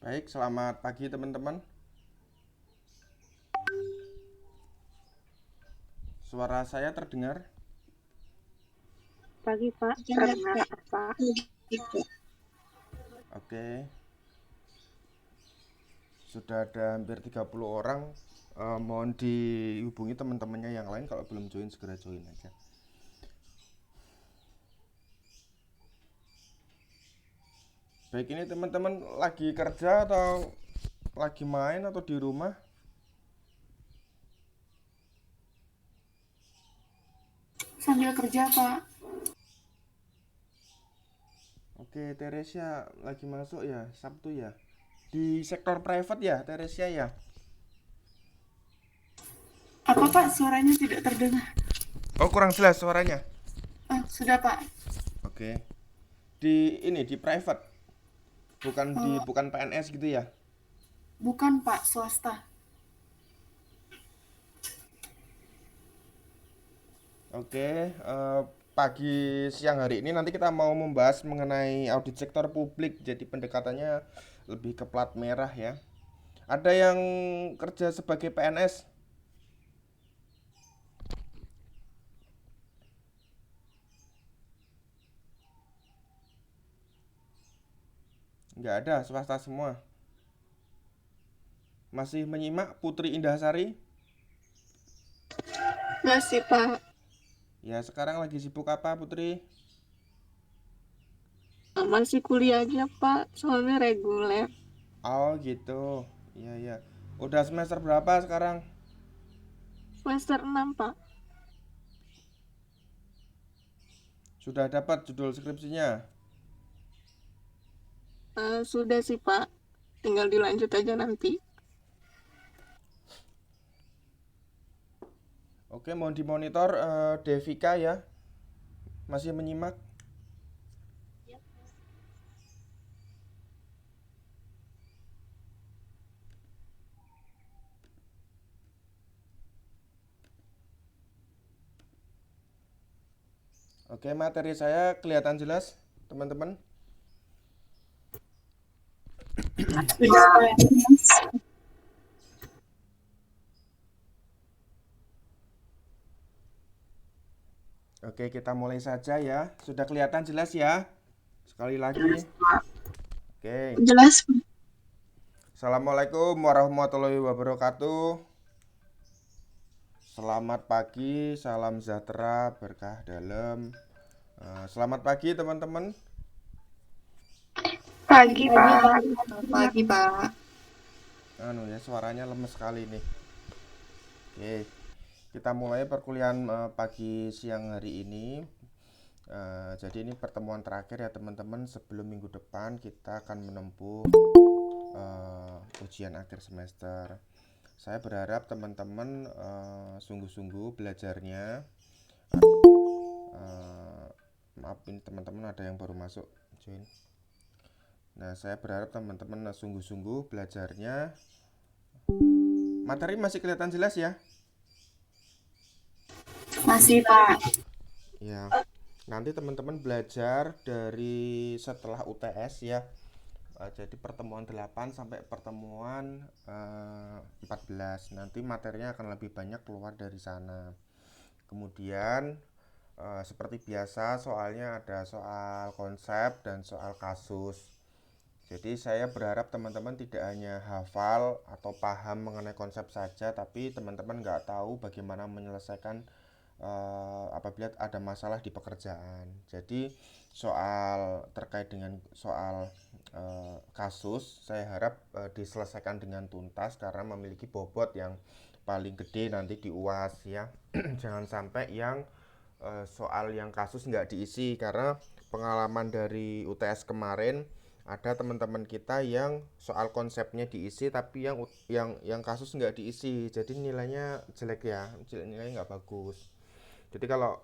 Baik, selamat pagi teman-teman. Suara saya terdengar? Pagi Pak, terdengar Pak. Oke, sudah ada hampir 30 orang. Mohon dihubungi teman-temannya yang lain, kalau belum join segera join aja. Baik, ini teman-teman lagi kerja atau lagi main atau di rumah? Sambil kerja Pak. Oke, Teresia lagi masuk ya, Sabtu ya. Di sektor private ya, Teresia ya. Apa Pak, suaranya tidak terdengar? Oh, kurang jelas suaranya. Sudah Pak. Oke. Di private, Eh, bukan PNS gitu ya. bukan Pak, swasta. Oke, pagi siang hari ini nanti kita mau membahas mengenai audit sektor publik. Jadi pendekatannya lebih ke plat merah ya. Ada yang kerja sebagai PNS? Nggak ada, swasta semua. Masih menyimak Putri Indahsari? Masih Pak. Ya, sekarang lagi sibuk apa Putri? masih kuliah aja, Pak. Soalnya reguler. Oh gitu. Iya iya. Udah semester berapa sekarang? Semester 6, Pak. Sudah dapat judul skripsinya? Sudah sih, Pak. Tinggal dilanjut aja nanti. Oke, mohon dimonitor Devika ya. Masih menyimak? Oke, materi saya kelihatan jelas, teman-teman. Sudah. Oke, kita mulai saja ya. Sudah kelihatan jelas ya? Sekali lagi. Oke. Jelas, Pak. Assalamualaikum warahmatullahi wabarakatuh. Selamat pagi, salam sejahtera, berkah dalam. Selamat pagi teman-teman. Pagi, Pak. Pagi, Pak. Suaranya lemes sekali nih. Oke, kita mulai perkuliahan pagi siang hari ini. Jadi ini pertemuan terakhir ya teman-teman. Sebelum minggu depan kita akan menempuh ujian akhir semester. Saya berharap teman-teman sungguh-sungguh belajarnya. Maaf ini teman-teman ada yang baru masuk join. Nah, saya berharap teman-teman sungguh-sungguh belajarnya. Materi masih kelihatan jelas ya? Masih, Pak. Ya. Nanti teman-teman belajar dari setelah UTS ya. Jadi pertemuan 8 sampai pertemuan 14. Nanti materinya akan lebih banyak keluar dari sana. Kemudian seperti biasa soalnya ada soal konsep dan soal kasus. Jadi saya berharap teman-teman tidak hanya hafal atau paham mengenai konsep saja, tapi teman-teman nggak tahu bagaimana menyelesaikan apabila ada masalah di pekerjaan. Jadi soal terkait dengan soal kasus saya harap diselesaikan dengan tuntas karena memiliki bobot yang paling gede nanti di UAS ya. Jangan sampai yang soal yang kasus nggak diisi, karena pengalaman dari UTS kemarin ada teman-teman kita yang soal konsepnya diisi tapi yang kasus nggak diisi, jadi nilainya jelek ya, nilainya nggak bagus. Jadi kalau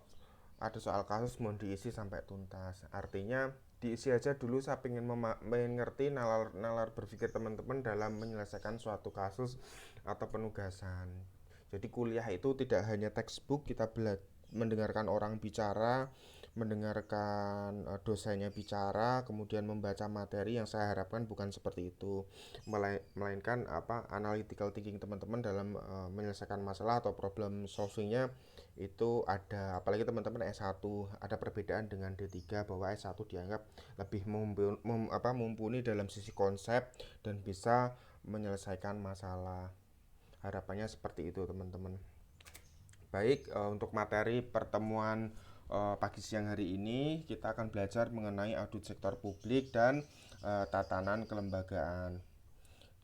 ada soal kasus mohon diisi sampai tuntas, artinya diisi aja dulu. Saya pengen mengerti nalar berpikir teman-teman dalam menyelesaikan suatu kasus atau penugasan. Jadi kuliah itu tidak hanya textbook, kita mendengarkan orang bicara, mendengarkan dosennya bicara, kemudian membaca materi. Yang saya harapkan bukan seperti itu, melainkan analytical thinking teman-teman dalam menyelesaikan masalah atau problem solvingnya itu ada. Apalagi teman-teman S1, ada perbedaan dengan D3 bahwa S1 dianggap lebih mumpuni dalam sisi konsep dan bisa menyelesaikan masalah. Harapannya seperti itu teman-teman. Baik, untuk materi pertemuan pagi siang hari ini kita akan belajar mengenai audit sektor publik dan tatanan kelembagaan.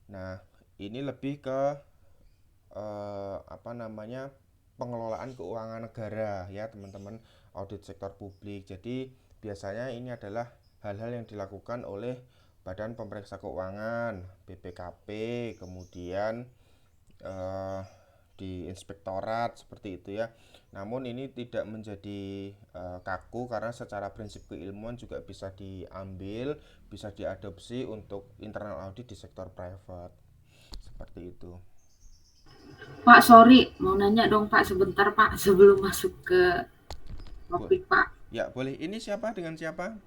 Nah, ini lebih ke pengelolaan keuangan negara ya teman-teman, audit sektor publik. Jadi biasanya ini adalah hal-hal yang dilakukan oleh Badan Pemeriksa Keuangan, BPKP, kemudian di inspektorat seperti itu ya. Namun ini tidak menjadi kaku karena secara prinsip keilmuan juga bisa diambil, bisa diadopsi untuk internal audit di sektor private. Seperti itu. Pak, sorry, mau nanya dong Pak sebentar Pak sebelum masuk ke topik Pak. Ya, boleh. Ini siapa dengan siapa?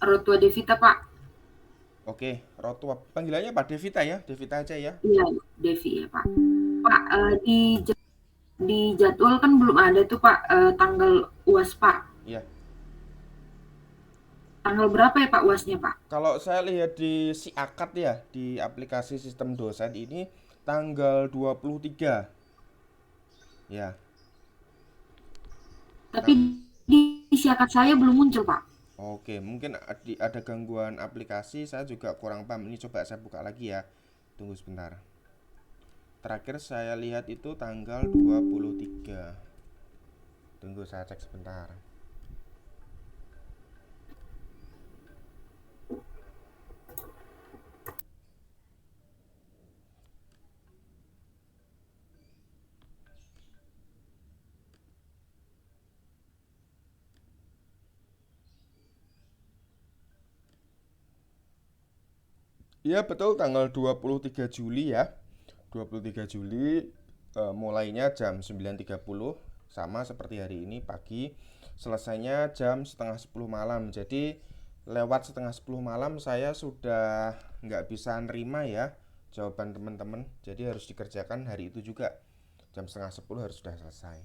Rotua Devita Pak. Oke, Rotua. Panggilannya Pak Devita ya, Devita aja ya. Iya, Devi ya Pak. Pak, di jadwal kan belum ada tuh Pak tanggal UAS Pak. Iya. Tanggal berapa ya Pak UASnya Pak? Kalau saya lihat di SIAKAT ya, di aplikasi sistem dosen ini tanggal 23. Ya. Tapi di siakat saya belum muncul Pak. Oke, mungkin ada gangguan aplikasi, saya juga kurang paham. Ini coba saya buka lagi ya. Tunggu sebentar. Terakhir saya lihat itu tanggal 23. Tunggu saya cek sebentar. Iya betul, tanggal 23 Juli ya. 23 Juli, mulainya jam 9.30, sama seperti hari ini pagi. Selesainya jam setengah 10 malam. Jadi lewat setengah 10 malam saya sudah nggak bisa nerima ya jawaban teman-teman. Jadi harus dikerjakan hari itu juga. Jam setengah 10 harus sudah selesai.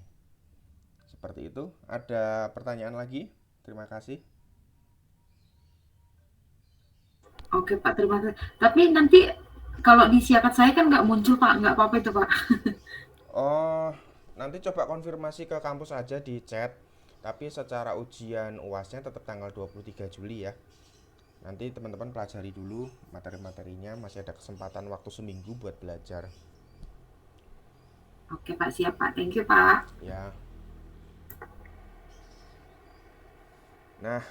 Seperti itu. Ada pertanyaan lagi? Terima kasih. Oke Pak, terima kasih. Tapi nanti kalau di siakat saya kan nggak muncul Pak, nggak apa-apa itu Pak. Oh, nanti coba konfirmasi ke kampus aja di chat. Tapi secara ujian UASnya tetap tanggal 23 Juli ya. Nanti teman-teman pelajari dulu materi-materinya, masih ada kesempatan waktu seminggu buat belajar. Oke Pak, siap Pak. Thank you Pak. Ya. Nah,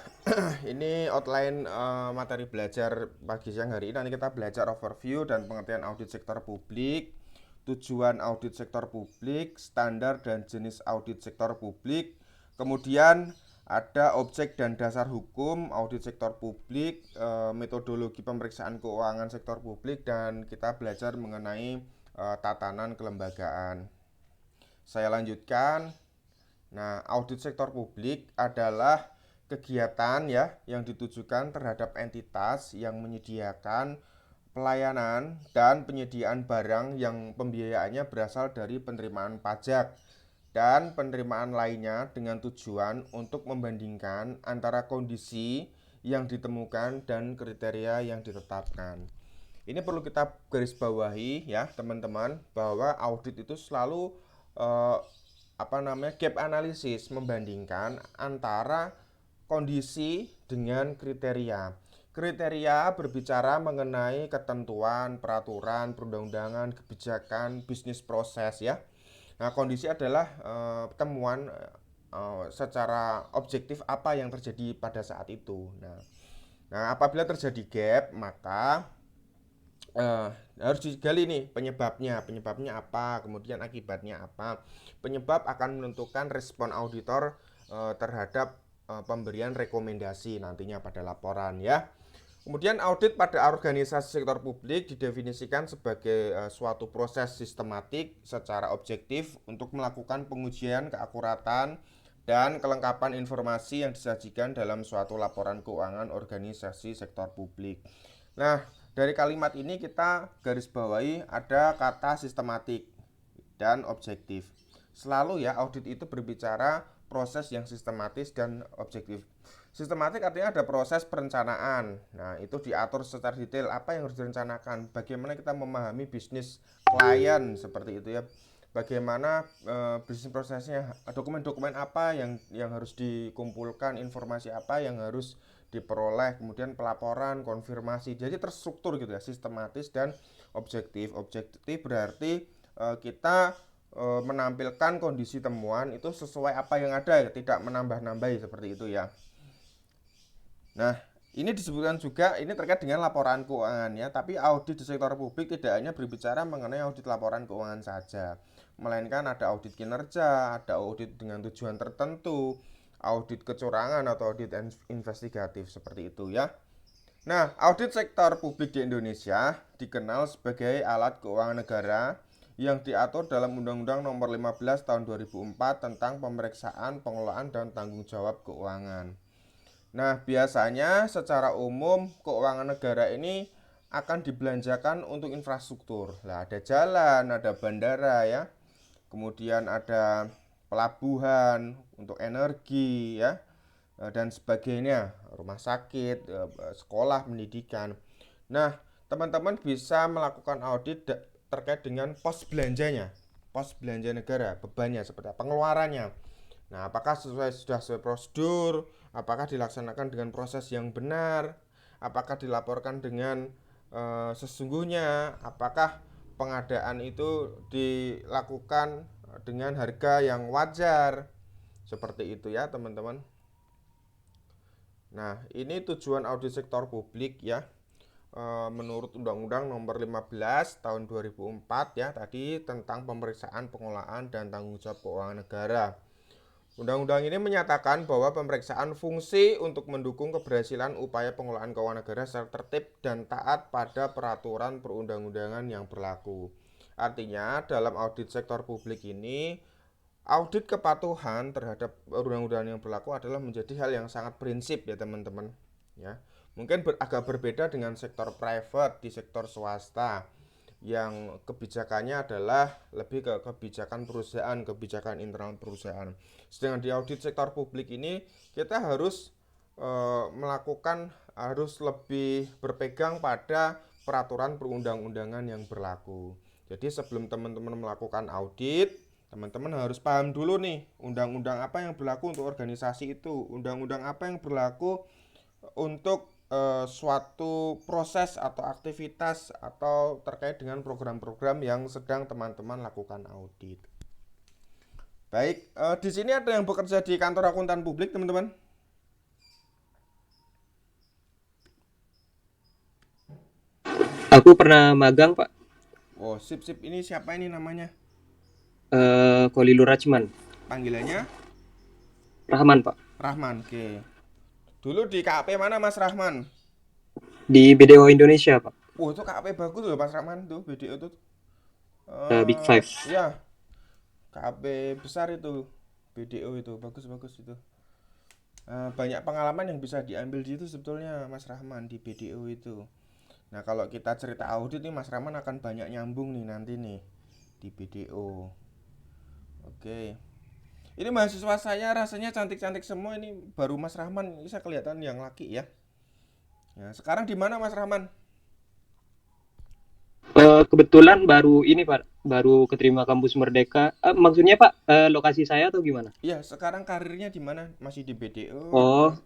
ini outline materi belajar pagi siang hari ini. Nanti kita belajar overview dan pengertian audit sektor publik, tujuan audit sektor publik, standar dan jenis audit sektor publik. Kemudian ada objek dan dasar hukum audit sektor publik, metodologi pemeriksaan keuangan sektor publik, dan kita belajar mengenai tatanan kelembagaan. Saya lanjutkan. Nah, audit sektor publik adalah kegiatan ya yang ditujukan terhadap entitas yang menyediakan pelayanan dan penyediaan barang yang pembiayaannya berasal dari penerimaan pajak dan penerimaan lainnya dengan tujuan untuk membandingkan antara kondisi yang ditemukan dan kriteria yang ditetapkan. Ini perlu kita garis bawahi ya teman-teman, bahwa audit itu selalu eh, gap analisis, membandingkan antara kondisi dengan kriteria. Kriteria berbicara mengenai ketentuan, peraturan, perundang-undangan, kebijakan, bisnis proses ya. Nah, kondisi adalah temuan secara objektif apa yang terjadi pada saat itu. Nah, apabila terjadi gap, maka eh, harus digali nih penyebabnya apa, kemudian akibatnya apa. Penyebab akan menentukan respon auditor terhadap pemberian rekomendasi nantinya pada laporan ya. Kemudian audit pada organisasi sektor publik didefinisikan sebagai suatu proses sistematik secara objektif untuk melakukan pengujian keakuratan dan kelengkapan informasi yang disajikan dalam suatu laporan keuangan organisasi sektor publik. Nah, dari kalimat ini kita garis bawahi ada kata sistematik dan objektif. Selalu ya audit itu berbicara proses yang sistematis dan objektif. Sistematik artinya ada proses perencanaan. Nah, itu diatur secara detail apa yang harus direncanakan, bagaimana kita memahami bisnis klien seperti itu ya. Bagaimana bisnis prosesnya, dokumen-dokumen apa yang harus dikumpulkan, informasi apa yang harus diperoleh, kemudian pelaporan, konfirmasi. Jadi terstruktur gitu ya, sistematis dan objektif. Objektif berarti kita menampilkan kondisi temuan itu sesuai apa yang ada, tidak menambah-nambahi seperti itu ya. Nah, ini disebutkan juga ini terkait dengan laporan keuangan ya, tapi audit di sektor publik tidak hanya berbicara mengenai audit laporan keuangan saja, melainkan ada audit kinerja, ada audit dengan tujuan tertentu, audit kecurangan atau audit investigatif seperti itu ya. Nah, audit sektor publik di Indonesia dikenal sebagai alat keuangan negara yang diatur dalam Undang-Undang Nomor 15 Tahun 2004 tentang pemeriksaan, pengelolaan, dan tanggung jawab keuangan. Nah, biasanya secara umum keuangan negara ini akan dibelanjakan untuk infrastruktur. Lah, ada jalan, ada bandara ya. Kemudian ada pelabuhan untuk energi ya, dan sebagainya, rumah sakit, sekolah, pendidikan. Nah, teman-teman bisa melakukan audit terkait dengan pos belanjanya, pos belanja negara, bebannya seperti apa, pengeluarannya. Nah, apakah sudah sesuai prosedur? Apakah dilaksanakan dengan proses yang benar? Apakah dilaporkan dengan sesungguhnya? Apakah pengadaan itu dilakukan dengan harga yang wajar? Seperti itu ya, teman-teman. Nah, ini tujuan audit sektor publik ya. Menurut Undang-Undang Nomor 15 Tahun 2004 ya, tadi tentang pemeriksaan pengelolaan dan tanggung jawab keuangan negara. Undang-undang ini menyatakan bahwa pemeriksaan fungsi untuk mendukung keberhasilan upaya pengelolaan keuangan negara secara tertib dan taat pada peraturan perundang-undangan yang berlaku. Artinya, dalam audit sektor publik ini, audit kepatuhan terhadap undang-undang yang berlaku adalah menjadi hal yang sangat prinsip ya, teman-teman. Ya, mungkin agak berbeda dengan sektor private di sektor swasta yang kebijakannya adalah lebih ke kebijakan perusahaan, kebijakan internal perusahaan. Sedangkan di audit sektor publik ini kita harus harus lebih berpegang pada peraturan perundang-undangan yang berlaku. Jadi sebelum teman-teman melakukan audit, teman-teman harus paham dulu nih undang-undang apa yang berlaku untuk organisasi itu, undang-undang apa yang berlaku untuk suatu proses atau aktivitas atau terkait dengan program-program yang sedang teman-teman lakukan audit. Baik, di sini ada yang bekerja di kantor akuntan publik, teman-teman? Aku pernah magang, Pak. Oh, sip. Ini siapa ini namanya? Kolilu Rachman. Panggilannya? Rahman, Pak. Rahman, oke. Dulu di KP mana Mas Rahman? Di BDO Indonesia, Pak. Oh, itu KP bagus loh Mas Rahman tuh, BDO tuh. Big Five. Ya, KP besar itu, BDO itu, bagus itu. Banyak pengalaman yang bisa diambil di situ sebetulnya Mas Rahman di BDO itu. Nah, kalau kita cerita audit nih Mas Rahman akan banyak nyambung nih nanti nih di BDO. Oke. Ini mahasiswa saya rasanya cantik-cantik semua ini, baru Mas Rahman bisa kelihatan yang laki ya. Ya, sekarang di mana Mas Rahman? Kebetulan baru ini, Pak. Baru keterima kampus Merdeka. Maksudnya, Pak, lokasi saya atau gimana? Iya, sekarang karirnya di mana? Masih di BDO? Oh,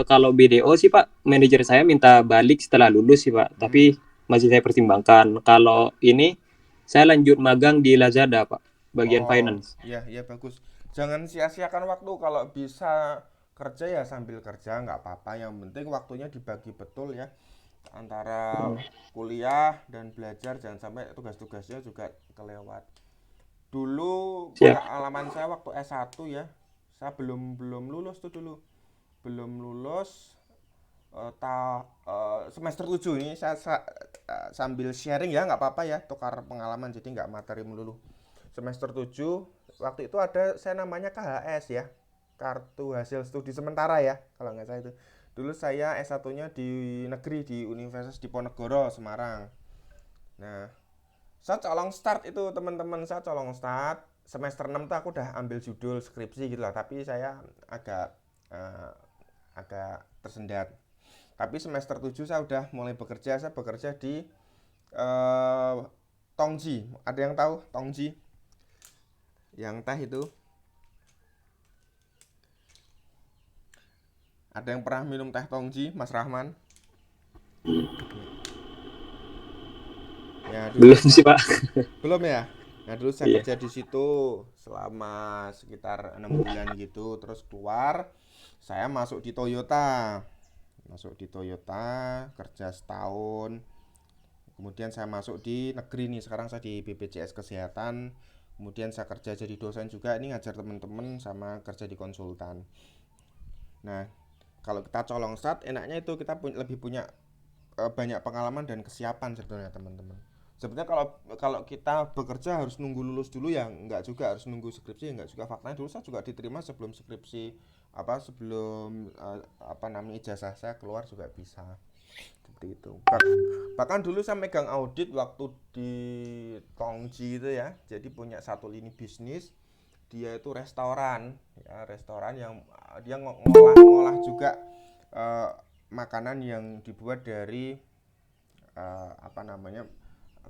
kalau BDO sih, Pak, manajer saya minta balik setelah lulus sih, Pak. Tapi masih saya pertimbangkan. Kalau ini, saya lanjut magang di Lazada, Pak. Bagian finance. Iya, bagus. Jangan sia-siakan waktu, kalau bisa kerja ya sambil kerja nggak apa-apa. Yang penting waktunya dibagi betul ya antara kuliah dan belajar, jangan sampai tugas-tugasnya juga kelewat. Dulu pengalaman saya waktu S1 ya, saya belum lulus tuh dulu. Belum lulus semester 7 ini saya sambil sharing ya, nggak apa-apa ya, tukar pengalaman jadi nggak materi melulu. Semester 7 waktu itu ada saya namanya KHS ya, kartu hasil studi sementara ya kalau nggak salah itu. Dulu saya S1-nya di negeri di Universitas Diponegoro Semarang. Nah, saya colong start itu teman-teman, saya colong start semester 6 tuh aku udah ambil judul skripsi gitu lah, tapi saya agak tersendat. Tapi semester 7 saya udah mulai bekerja, saya bekerja di Tongji. Ada yang tahu Tongji? Yang teh itu. Ada yang pernah minum teh Tongji, Mas Rahman? Ya, Belum sih, Pak. Belum ya? Nah, dulu saya kerja di situ selama sekitar 6 bulan gitu, terus keluar saya masuk di Toyota. Kerja setahun. Kemudian saya masuk di negeri nih, sekarang saya di BPJS Kesehatan. Kemudian saya kerja jadi dosen juga, ini ngajar teman-teman sama kerja di konsultan. Nah, kalau kita colong start enaknya itu kita lebih punya banyak pengalaman dan kesiapan sebetulnya teman-teman. Sebetulnya kalau kita bekerja harus nunggu lulus dulu ya, enggak juga, harus nunggu skripsi ya enggak juga. Faktanya dulu saya juga diterima sebelum skripsi namanya ijazah saya keluar juga bisa. Seperti itu. Bahkan dulu saya megang audit waktu di Tongji itu ya. Jadi punya satu lini bisnis. Dia itu restoran yang dia ngolah juga makanan yang dibuat dari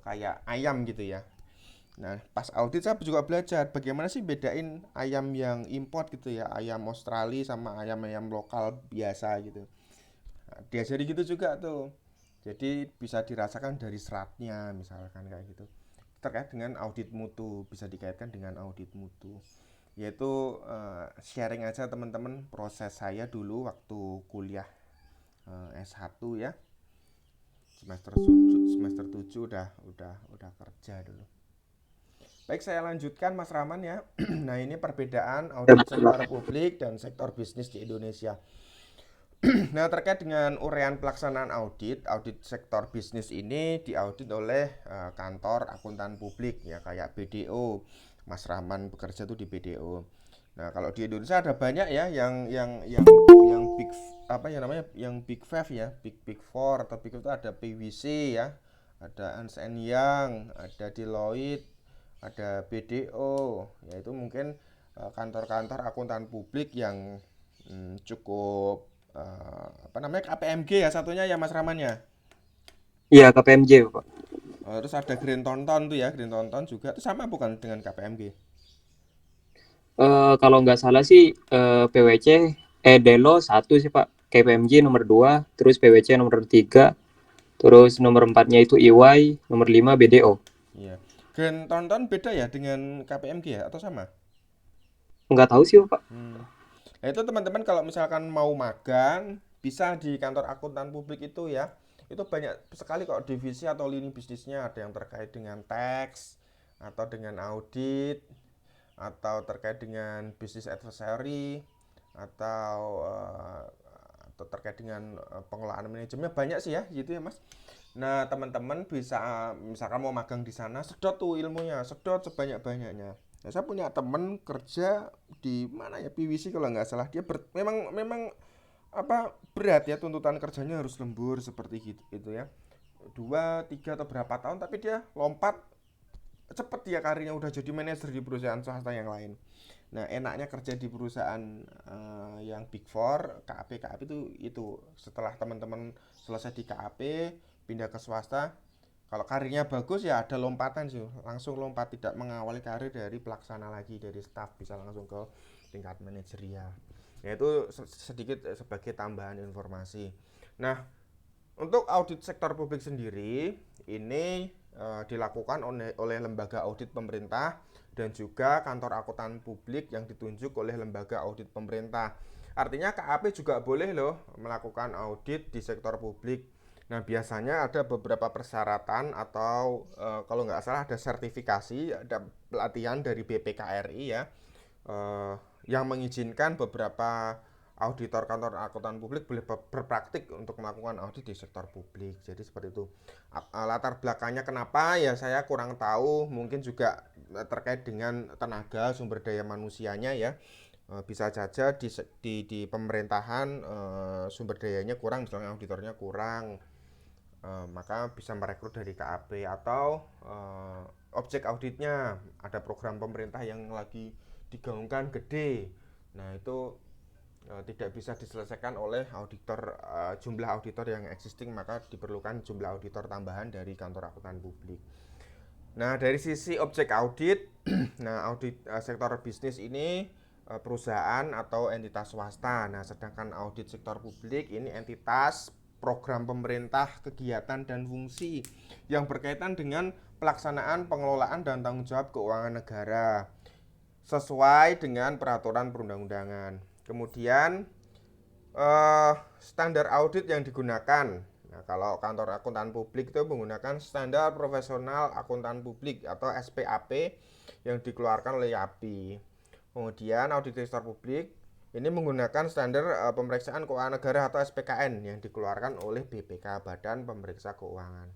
kayak ayam gitu ya. Nah, pas audit saya juga belajar bagaimana sih bedain ayam yang import gitu ya, ayam Australia sama ayam-ayam lokal biasa gitu. Nah, diajari gitu juga tuh. Jadi bisa dirasakan dari seratnya misalkan kayak gitu. Terkait dengan audit mutu, bisa dikaitkan dengan audit mutu. Yaitu sharing aja teman-teman proses saya dulu waktu kuliah S1 ya. Semester 7 udah kerja dulu. Baik, saya lanjutkan Mas Rahman ya. Nah, ini perbedaan Ya, audit sektor publik dan sektor bisnis di Indonesia. Nah, terkait dengan uraian pelaksanaan audit sektor bisnis ini diaudit oleh kantor akuntan publik ya kayak BDO. Mas Rahman bekerja tuh di BDO. Nah, kalau di Indonesia ada banyak ya yang big apa ya namanya? Yang big five ya, big four atau big itu ada PwC ya, ada Ernst Young, ada Deloitte, ada BDO, yaitu mungkin kantor-kantor akuntan publik yang cukup apa namanya KPMG ya satunya ya Mas Rahman ya. Iya, KPMG, Pak. Terus ada Green Thornton tuh ya, Green Thornton juga itu sama bukan dengan KPMG? Kalau nggak salah sih PwC, Delo satu sih Pak, KPMG nomor 2, terus PwC nomor 3, terus nomor 4-nya itu EY, nomor 5 BDO. Iya. Green Thornton beda ya dengan KPMG ya atau sama? Nggak tahu sih Pak. Nah, itu teman-teman kalau misalkan mau magang bisa di kantor akuntan publik itu ya. Itu banyak sekali kok divisi atau lini bisnisnya, ada yang terkait dengan tax atau dengan audit atau terkait dengan bisnis advisory atau atau terkait dengan pengelolaan manajemen banyak sih ya gitu ya Mas. Nah, teman-teman bisa misalkan mau magang di sana, sedot tuh ilmunya, sedot sebanyak-banyaknya. Nah, saya punya temen kerja di mana ya PwC kalau nggak salah. Dia memang memang apa berat ya tuntutan kerjanya harus lembur seperti gitu itu ya. 2, 3 atau berapa tahun tapi dia lompat cepet dia karirnya udah jadi manajer di perusahaan swasta yang lain. Nah, enaknya kerja di perusahaan yang Big Four, KAP itu setelah teman-teman selesai di KAP pindah ke swasta, kalau karirnya bagus ya ada lompatan sih, langsung lompat tidak mengawali karir dari pelaksana lagi dari staff bisa langsung ke tingkat manajerial. Ya itu sedikit sebagai tambahan informasi. Nah, untuk audit sektor publik sendiri ini dilakukan oleh lembaga audit pemerintah dan juga kantor akuntan publik yang ditunjuk oleh lembaga audit pemerintah. Artinya KAP juga boleh loh melakukan audit di sektor publik. Nah, biasanya ada beberapa persyaratan atau kalau nggak salah ada sertifikasi, ada pelatihan dari BPKRI ya, yang mengizinkan beberapa auditor kantor akuntan publik boleh berpraktik untuk melakukan audit di sektor publik. Jadi seperti itu. Latar belakangnya kenapa ya saya kurang tahu, mungkin juga terkait dengan tenaga sumber daya manusianya ya. Bisa saja di pemerintahan sumber dayanya kurang, misalnya auditornya kurang. Maka bisa merekrut dari KAP atau objek auditnya ada program pemerintah yang lagi digaungkan gede. Nah, itu tidak bisa diselesaikan oleh auditor jumlah auditor yang existing, maka diperlukan jumlah auditor tambahan dari kantor akuntan publik. Nah, dari sisi objek audit, nah audit sektor bisnis ini perusahaan atau entitas swasta. Nah, sedangkan audit sektor publik ini entitas program pemerintah, kegiatan dan fungsi yang berkaitan dengan pelaksanaan, pengelolaan dan tanggung jawab keuangan negara sesuai dengan peraturan perundang-undangan. Kemudian standar audit yang digunakan. Nah, kalau kantor akuntan publik itu menggunakan standar profesional akuntan publik atau SPAP yang dikeluarkan oleh YAPI. Kemudian audit sektor publik ini menggunakan standar pemeriksaan keuangan negara atau SPKN yang dikeluarkan oleh BPK, Badan Pemeriksa Keuangan.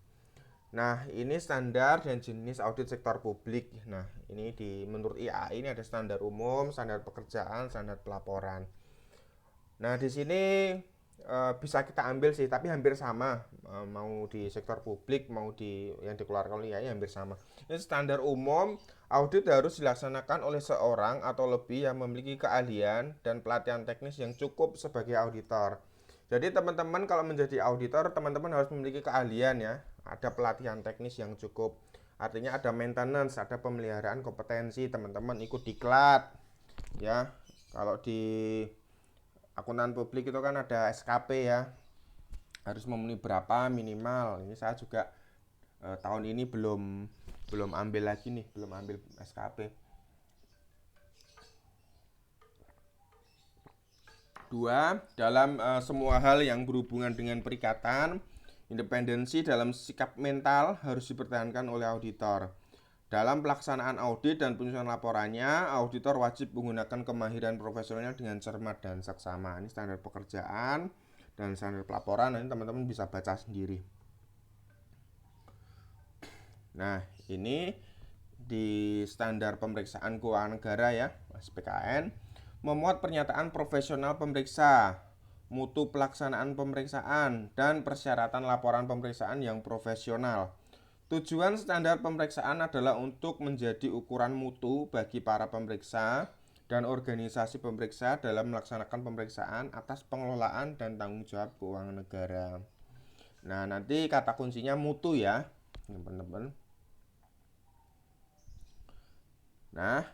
Nah, ini standar dan jenis audit sektor publik. Nah, ini menurut IAI ini ada standar umum, standar pekerjaan, standar pelaporan. Nah, di sini bisa kita ambil sih, tapi hampir sama. Mau di sektor publik, mau di yang dikeluarkan oleh IAI hampir sama. Ini standar umum, audit harus dilaksanakan oleh seorang atau lebih yang memiliki keahlian dan pelatihan teknis yang cukup sebagai auditor. Jadi teman-teman kalau menjadi auditor, teman-teman harus memiliki keahlian ya. Ada pelatihan teknis yang cukup. Artinya ada maintenance, ada pemeliharaan kompetensi, teman-teman ikut diklat ya. Kalau di akuntan publik itu kan ada SKP ya, harus memenuhi berapa minimal. Ini saya juga tahun ini belum ambil lagi nih, belum ambil SKP. 2. Dalam semua hal yang berhubungan dengan perikatan, independensi dalam sikap mental harus dipertahankan oleh auditor. Dalam pelaksanaan audit dan penyusunan laporannya, auditor wajib menggunakan kemahiran profesionalnya dengan cermat dan seksama. Ini standar pekerjaan dan standar pelaporan, nanti teman-teman bisa baca sendiri. Nah, ini di standar pemeriksaan keuangan negara ya, SPKN, memuat pernyataan profesional pemeriksa, mutu pelaksanaan pemeriksaan, dan persyaratan laporan pemeriksaan yang profesional. Tujuan standar pemeriksaan adalah untuk menjadi ukuran mutu bagi para pemeriksa dan organisasi pemeriksa dalam melaksanakan pemeriksaan atas pengelolaan dan tanggung jawab keuangan negara. Nah, nanti kata kuncinya mutu ya, teman-teman. Nah,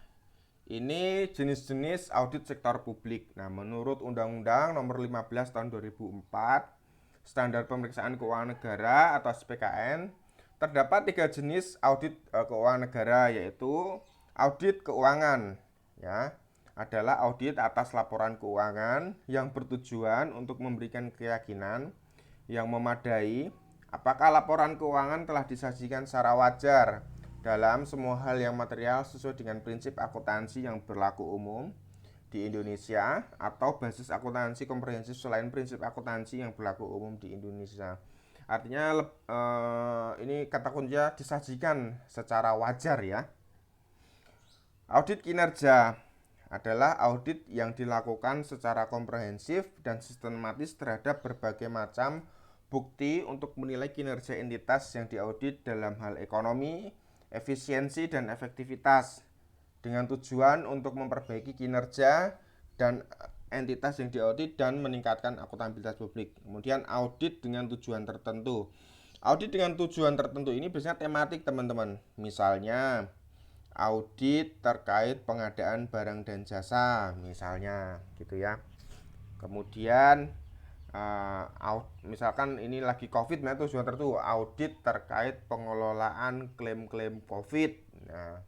ini jenis-jenis audit sektor publik. Nah, menurut Undang-Undang Nomor 15 Tahun 2004, Standar Pemeriksaan Keuangan Negara atau SPKN, terdapat 3 jenis audit keuangan negara, yaitu audit keuangan ya, adalah audit atas laporan keuangan yang bertujuan untuk memberikan keyakinan yang memadai apakah laporan keuangan telah disajikan secara wajar dalam semua hal yang material sesuai dengan prinsip akuntansi yang berlaku umum di Indonesia atau basis akuntansi komprehensif selain prinsip akuntansi yang berlaku umum di Indonesia. Artinya ini kata kuncinya disajikan secara wajar ya. Audit kinerja adalah audit yang dilakukan secara komprehensif dan sistematis terhadap berbagai macam bukti untuk menilai kinerja entitas yang diaudit dalam hal ekonomi, efisiensi, dan efektivitas dengan tujuan untuk memperbaiki kinerja dan entitas yang diaudit dan meningkatkan akuntabilitas publik. Kemudian audit dengan tujuan tertentu. Audit dengan tujuan tertentu ini biasanya tematik, teman-teman. Misalnya audit terkait pengadaan barang dan jasa, misalnya gitu ya. Kemudian misalkan ini lagi COVID, nah tujuan tertentu audit terkait pengelolaan klaim-klaim COVID. Nah,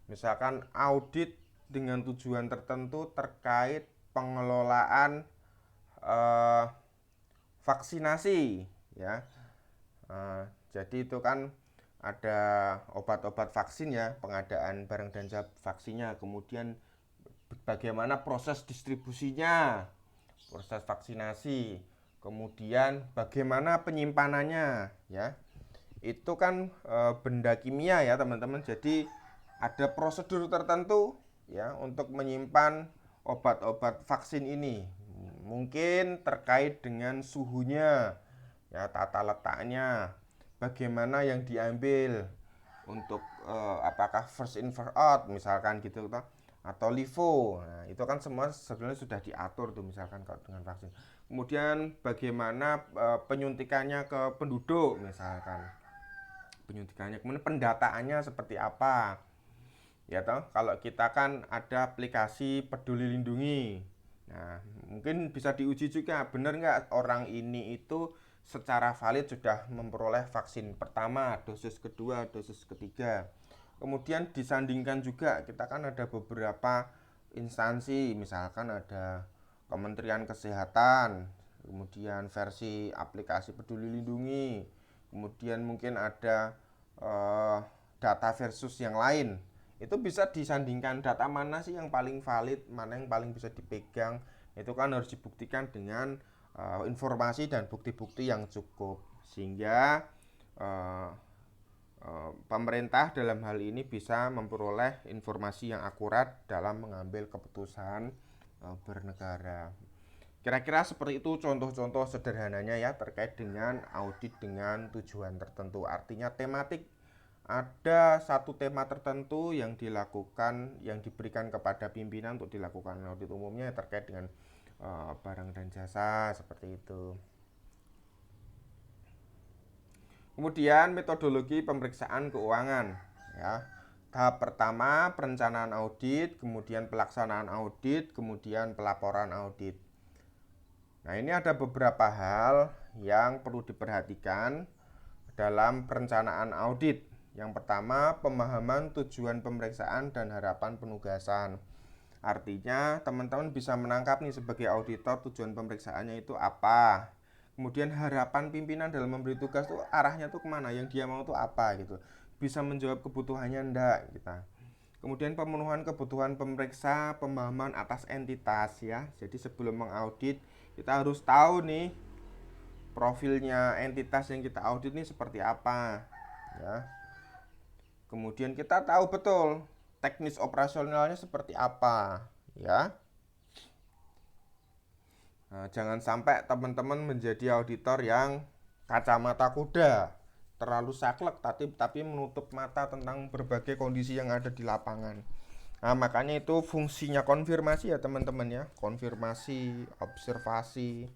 misalkan audit dengan tujuan tertentu terkait pengelolaan vaksinasi ya. Jadi itu kan ada obat-obat vaksin ya, pengadaan barang dan jasa vaksinnya, kemudian bagaimana proses distribusinya, proses vaksinasi, kemudian bagaimana penyimpanannya ya. Itu kan benda kimia ya teman-teman, jadi ada prosedur tertentu ya untuk menyimpan obat-obat vaksin ini. Mungkin terkait dengan suhunya ya, tata letaknya, bagaimana yang diambil untuk apakah first in first out misalkan gitu atau LIFO. Nah, itu kan semua sebenarnya sudah diatur tuh misalkan kalau dengan vaksin. Kemudian bagaimana penyuntikannya ke penduduk misalkan. Penyuntikannya, kemudian pendataannya seperti apa. Ya toh, kalau kita kan ada aplikasi Peduli Lindungi. Nah, mungkin bisa diuji juga benar nggak orang ini itu secara valid sudah memperoleh vaksin pertama, dosis kedua, dosis ketiga. Kemudian disandingkan juga, kita kan ada beberapa instansi, misalkan ada Kementerian Kesehatan, kemudian versi aplikasi Peduli Lindungi, kemudian mungkin ada data versus yang lain. Itu bisa disandingkan data mana sih yang paling valid, mana yang paling bisa dipegang. Itu kan harus dibuktikan dengan informasi dan bukti-bukti yang cukup, sehingga pemerintah dalam hal ini bisa memperoleh informasi yang akurat dalam mengambil keputusan bernegara. Kira-kira seperti itu contoh-contoh sederhananya ya terkait dengan audit dengan tujuan tertentu. Artinya tematik, ada satu tema tertentu yang dilakukan, yang diberikan kepada pimpinan untuk dilakukan audit umumnya terkait dengan barang dan jasa seperti itu. Kemudian metodologi pemeriksaan keuangan ya. Tahap pertama perencanaan audit, kemudian pelaksanaan audit, kemudian pelaporan audit. Nah, ini ada beberapa hal yang perlu diperhatikan dalam perencanaan audit. Yang pertama, pemahaman tujuan pemeriksaan dan harapan penugasan. Artinya, teman-teman bisa menangkap nih sebagai auditor tujuan pemeriksaannya itu apa. Kemudian harapan pimpinan dalam memberi tugas tuh arahnya tuh kemana, yang dia mau tuh apa gitu. Bisa menjawab kebutuhannya enggak kita. Kemudian pemenuhan kebutuhan pemeriksa, pemahaman atas entitas ya. Jadi sebelum mengaudit kita harus tahu nih profilnya entitas yang kita audit nih seperti apa ya. Kemudian kita tahu betul teknis operasionalnya seperti apa ya. Nah, jangan sampai teman-teman menjadi auditor yang kacamata kuda, terlalu saklek tapi menutup mata tentang berbagai kondisi yang ada di lapangan. Nah, makanya itu fungsinya konfirmasi ya teman-teman ya. Konfirmasi, observasi,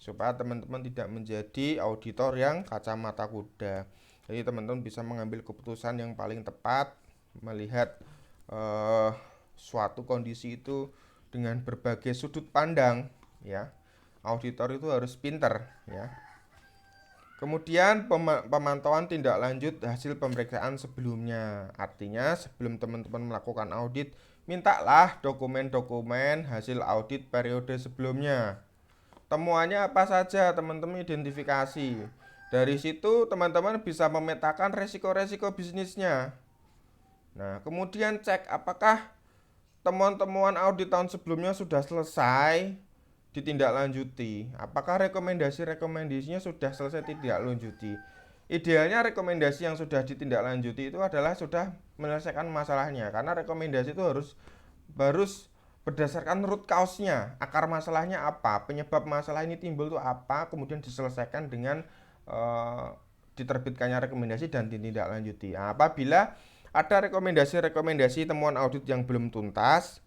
supaya teman-teman tidak menjadi auditor yang kacamata kuda. Jadi teman-teman bisa mengambil keputusan yang paling tepat, melihat suatu kondisi itu dengan berbagai sudut pandang ya. Auditor itu harus pinter ya. Kemudian pemantauan tindak lanjut hasil pemeriksaan sebelumnya. Artinya sebelum teman-teman melakukan audit, mintalah dokumen-dokumen hasil audit periode sebelumnya. Temuannya apa saja teman-teman identifikasi. Dari situ teman-teman bisa memetakan resiko-resiko bisnisnya. Nah, kemudian cek apakah temuan-temuan audit tahun sebelumnya sudah selesai ditindaklanjuti. Apakah rekomendasinya sudah selesai ditindaklanjuti? Idealnya rekomendasi yang sudah ditindaklanjuti itu adalah sudah menyelesaikan masalahnya, karena rekomendasi itu harus berdasarkan root cause-nya, akar masalahnya apa, penyebab masalah ini timbul itu apa, kemudian diselesaikan dengan diterbitkannya rekomendasi dan ditindaklanjuti. Nah, apabila ada rekomendasi temuan audit yang belum tuntas,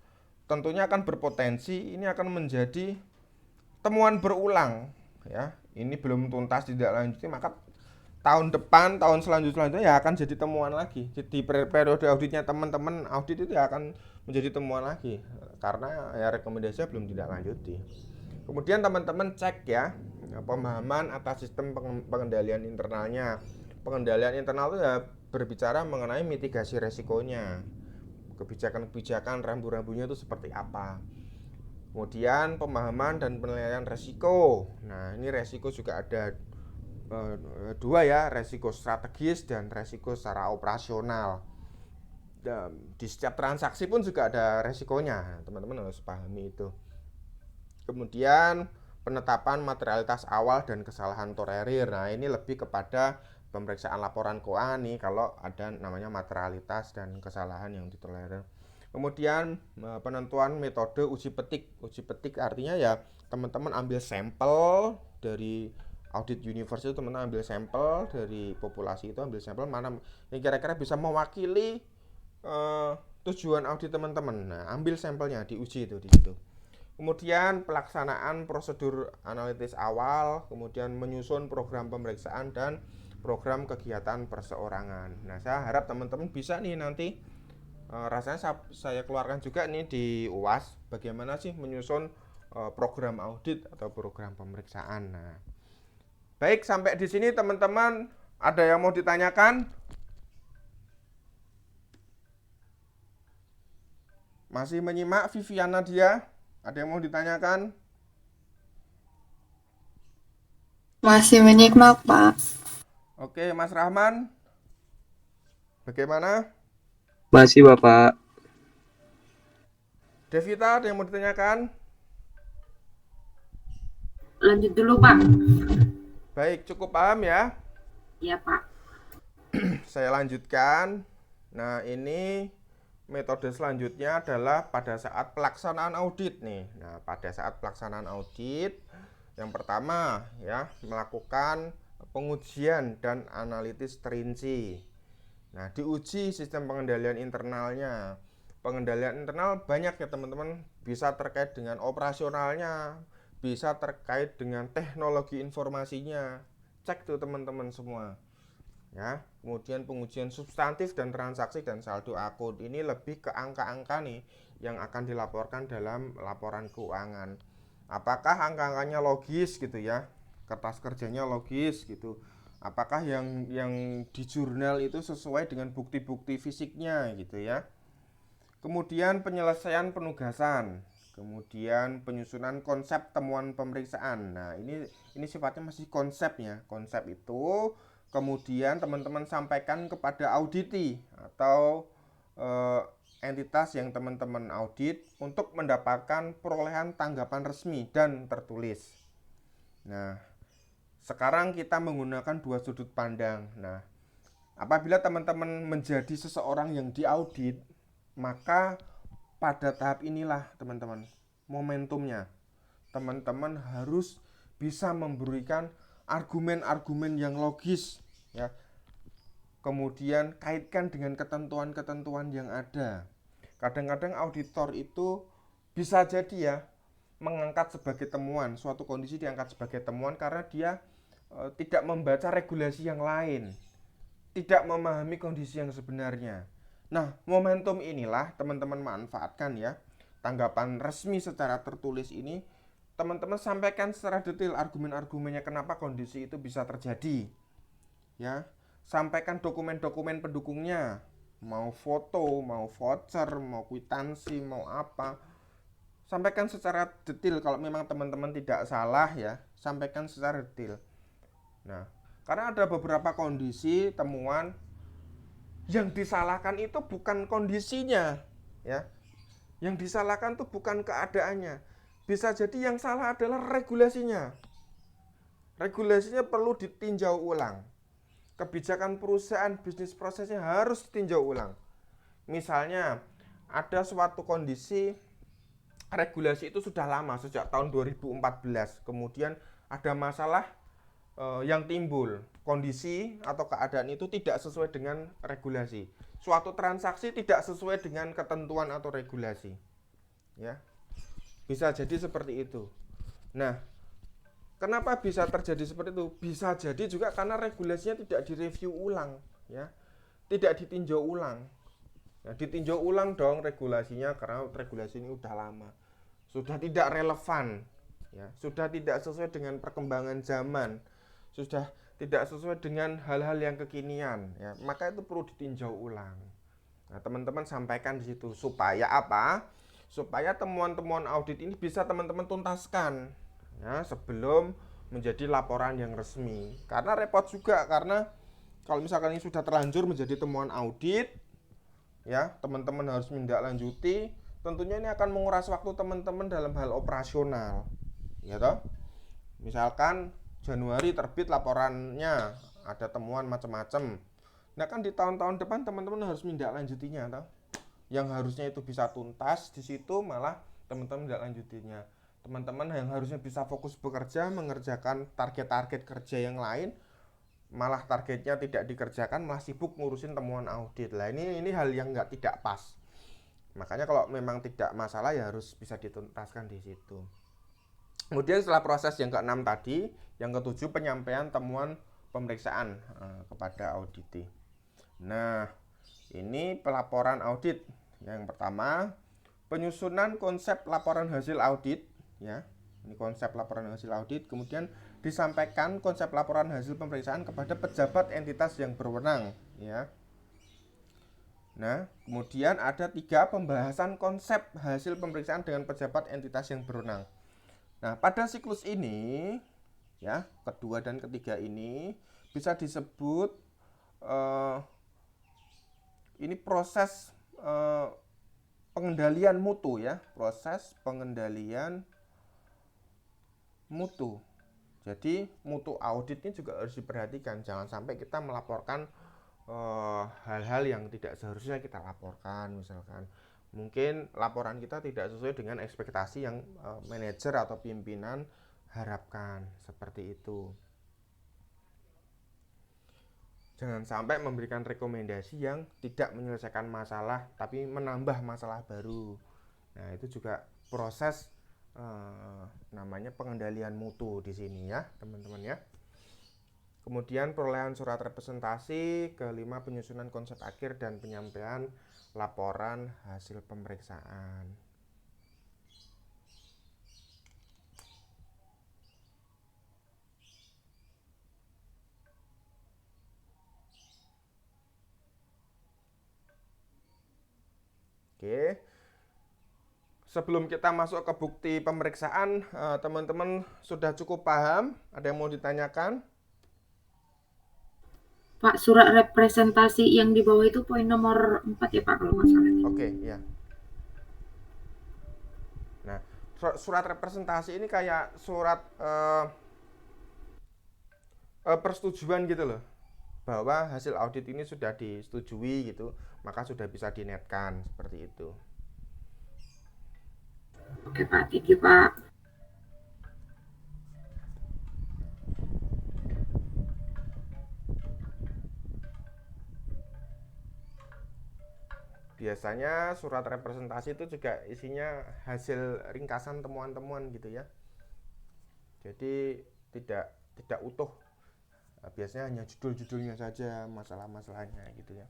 tentunya akan berpotensi ini akan menjadi temuan berulang ya. Ini belum tuntas ditindaklanjuti, maka tahun depan, tahun selanjutnya ya akan jadi temuan lagi. Jadi periode auditnya teman-teman audit itu ya akan menjadi temuan lagi karena ya rekomendasinya belum ditindaklanjuti. Kemudian teman-teman cek ya pemahaman atas sistem pengendalian internalnya. Pengendalian internal itu ya berbicara mengenai mitigasi resikonya. Kebijakan-kebijakan rambu-rambunya itu seperti apa. Kemudian pemahaman dan penilaian resiko. Nah, ini resiko juga ada dua ya, resiko strategis dan resiko secara operasional. Dan di setiap transaksi pun juga ada resikonya, teman-teman harus pahami itu. Kemudian penetapan materialitas awal dan kesalahan tolerir. Nah, ini lebih kepada pemeriksaan laporan keuangan nih kalau ada namanya materialitas dan kesalahan yang ditolerir. Kemudian penentuan metode uji petik. Uji petik artinya ya teman-teman ambil sampel dari audit universe itu, teman-teman ambil sampel dari populasi itu, ambil sampel mana yang kira-kira bisa mewakili tujuan audit teman-teman. Nah, ambil sampelnya, diuji itu di situ. Kemudian pelaksanaan prosedur analitis awal, kemudian menyusun program pemeriksaan dan program kegiatan perseorangan. Nah, saya harap teman-teman bisa nih nanti rasanya saya keluarkan juga nih di UAS bagaimana sih menyusun program audit atau program pemeriksaan. Nah, baik, sampai di sini teman-teman ada yang mau ditanyakan? Masih menyimak Viviana dia? Ada yang mau ditanyakan? Masih menyimak, Pak. Oke, Mas Rahman, bagaimana? Masih Bapak. Devita, ada yang mau ditanyakan? Lanjut dulu, Pak. Baik, cukup paham ya? Ya, Pak. Saya lanjutkan. Nah, ini metode selanjutnya adalah pada saat pelaksanaan audit nih. Nah, pada saat pelaksanaan audit, yang pertama ya, melakukan pengujian dan analitis terinci. Nah, diuji sistem pengendalian internalnya. Pengendalian internal banyak ya teman-teman, bisa terkait dengan operasionalnya, bisa terkait dengan teknologi informasinya. Cek tuh teman-teman semua. ya. Kemudian pengujian substantif dan transaksi dan saldo akun ini lebih ke angka-angka nih yang akan dilaporkan dalam laporan keuangan. Apakah angka-angkanya logis gitu ya, kertas kerjanya logis gitu. Apakah yang di jurnal itu sesuai dengan bukti-bukti fisiknya gitu ya. Kemudian penyelesaian penugasan, kemudian penyusunan konsep temuan pemeriksaan. Nah, ini sifatnya masih konsepnya. Konsep itu kemudian teman-teman sampaikan kepada auditi atau entitas yang teman-teman audit untuk mendapatkan perolehan tanggapan resmi dan tertulis. Nah, sekarang kita menggunakan dua sudut pandang. Nah, apabila teman-teman menjadi seseorang yang diaudit, maka pada tahap inilah teman-teman momentumnya. Teman-teman harus bisa memberikan argumen-argumen yang logis ya. Kemudian kaitkan dengan ketentuan-ketentuan yang ada. Kadang-kadang auditor itu bisa jadi ya mengangkat sebagai temuan, suatu kondisi diangkat sebagai temuan karena dia tidak membaca regulasi yang lain, tidak memahami kondisi yang sebenarnya. Nah, momentum inilah teman-teman manfaatkan ya. Tanggapan resmi secara tertulis ini teman-teman sampaikan secara detail argumen-argumennya kenapa kondisi itu bisa terjadi. Ya, sampaikan dokumen-dokumen pendukungnya. Mau foto, mau voucher, mau kwitansi, mau apa. Sampaikan secara detail kalau memang teman-teman tidak salah ya, sampaikan secara detail. Nah, karena ada beberapa kondisi temuan yang disalahkan itu bukan kondisinya ya, yang disalahkan itu bukan keadaannya, bisa jadi yang salah adalah regulasinya. Regulasinya perlu ditinjau ulang, kebijakan perusahaan bisnis prosesnya harus ditinjau ulang. Misalnya ada suatu kondisi regulasi itu sudah lama sejak tahun 2014, kemudian ada masalah yang timbul, kondisi atau keadaan itu tidak sesuai dengan regulasi, suatu transaksi tidak sesuai dengan ketentuan atau regulasi ya, bisa jadi seperti itu. Nah, kenapa bisa terjadi seperti itu? Bisa jadi juga karena regulasinya tidak direview ulang ya, tidak ditinjau ulang. Nah, ditinjau ulang dong regulasinya karena regulasi ini udah lama, sudah tidak relevan ya, sudah tidak sesuai dengan perkembangan zaman, sudah tidak sesuai dengan hal-hal yang kekinian ya, maka itu perlu ditinjau ulang. Nah, teman-teman sampaikan di situ supaya apa? Supaya temuan-temuan audit ini bisa teman-teman tuntaskan ya sebelum menjadi laporan yang resmi. Karena repot juga, karena kalau misalkan ini sudah terlanjur menjadi temuan audit ya, teman-teman harus menindaklanjuti, tentunya ini akan menguras waktu teman-teman dalam hal operasional ya toh. Misalkan Januari terbit laporannya, ada temuan macam-macam. Nah kan di tahun-tahun depan teman-teman harus menindaklanjutinya toh. Yang harusnya itu bisa tuntas di situ malah teman-teman menindaklanjutinya. Teman-teman yang harusnya bisa fokus bekerja mengerjakan target-target kerja yang lain, malah targetnya tidak dikerjakan, malah sibuk ngurusin temuan audit. Lah ini hal yang tidak pas. Makanya kalau memang tidak masalah ya harus bisa dituntaskan di situ. Kemudian setelah proses yang ke-6 tadi, yang ke-7 penyampaian temuan pemeriksaan kepada auditi. Nah, ini pelaporan audit. Yang pertama, penyusunan konsep laporan hasil audit ya. Ini konsep laporan hasil audit, kemudian disampaikan konsep laporan hasil pemeriksaan kepada pejabat entitas yang berwenang ya. Nah, kemudian ada 3 pembahasan konsep hasil pemeriksaan dengan pejabat entitas yang berwenang. Nah, pada siklus ini ya, kedua dan ketiga ini bisa disebut ini proses pengendalian mutu ya, proses pengendalian mutu. Jadi mutu audit ini juga harus diperhatikan, jangan sampai kita melaporkan hal-hal yang tidak seharusnya kita laporkan. Misalkan mungkin laporan kita tidak sesuai dengan ekspektasi yang manajer atau pimpinan harapkan, seperti itu. Jangan sampai memberikan rekomendasi yang tidak menyelesaikan masalah tapi menambah masalah baru. Nah, itu juga proses namanya pengendalian mutu di sini ya, teman-teman ya. Kemudian perolehan surat representasi, kelima penyusunan konsep akhir dan penyampaian laporan hasil pemeriksaan. Oke. Sebelum kita masuk ke bukti pemeriksaan, teman-teman sudah cukup paham? Ada yang mau ditanyakan? Pak, surat representasi yang di bawah itu poin nomor 4 ya Pak kalau nggak salah. Oke, ya. Nah, surat representasi ini kayak surat persetujuan gitu loh, bahwa hasil audit ini sudah disetujui gitu, maka sudah bisa dinetkan seperti itu. Oke Pak, thank you Pak. Biasanya surat representasi itu juga isinya hasil ringkasan temuan-temuan gitu ya. Jadi tidak utuh. Biasanya hanya judul-judulnya saja, masalah-masalahnya gitu ya.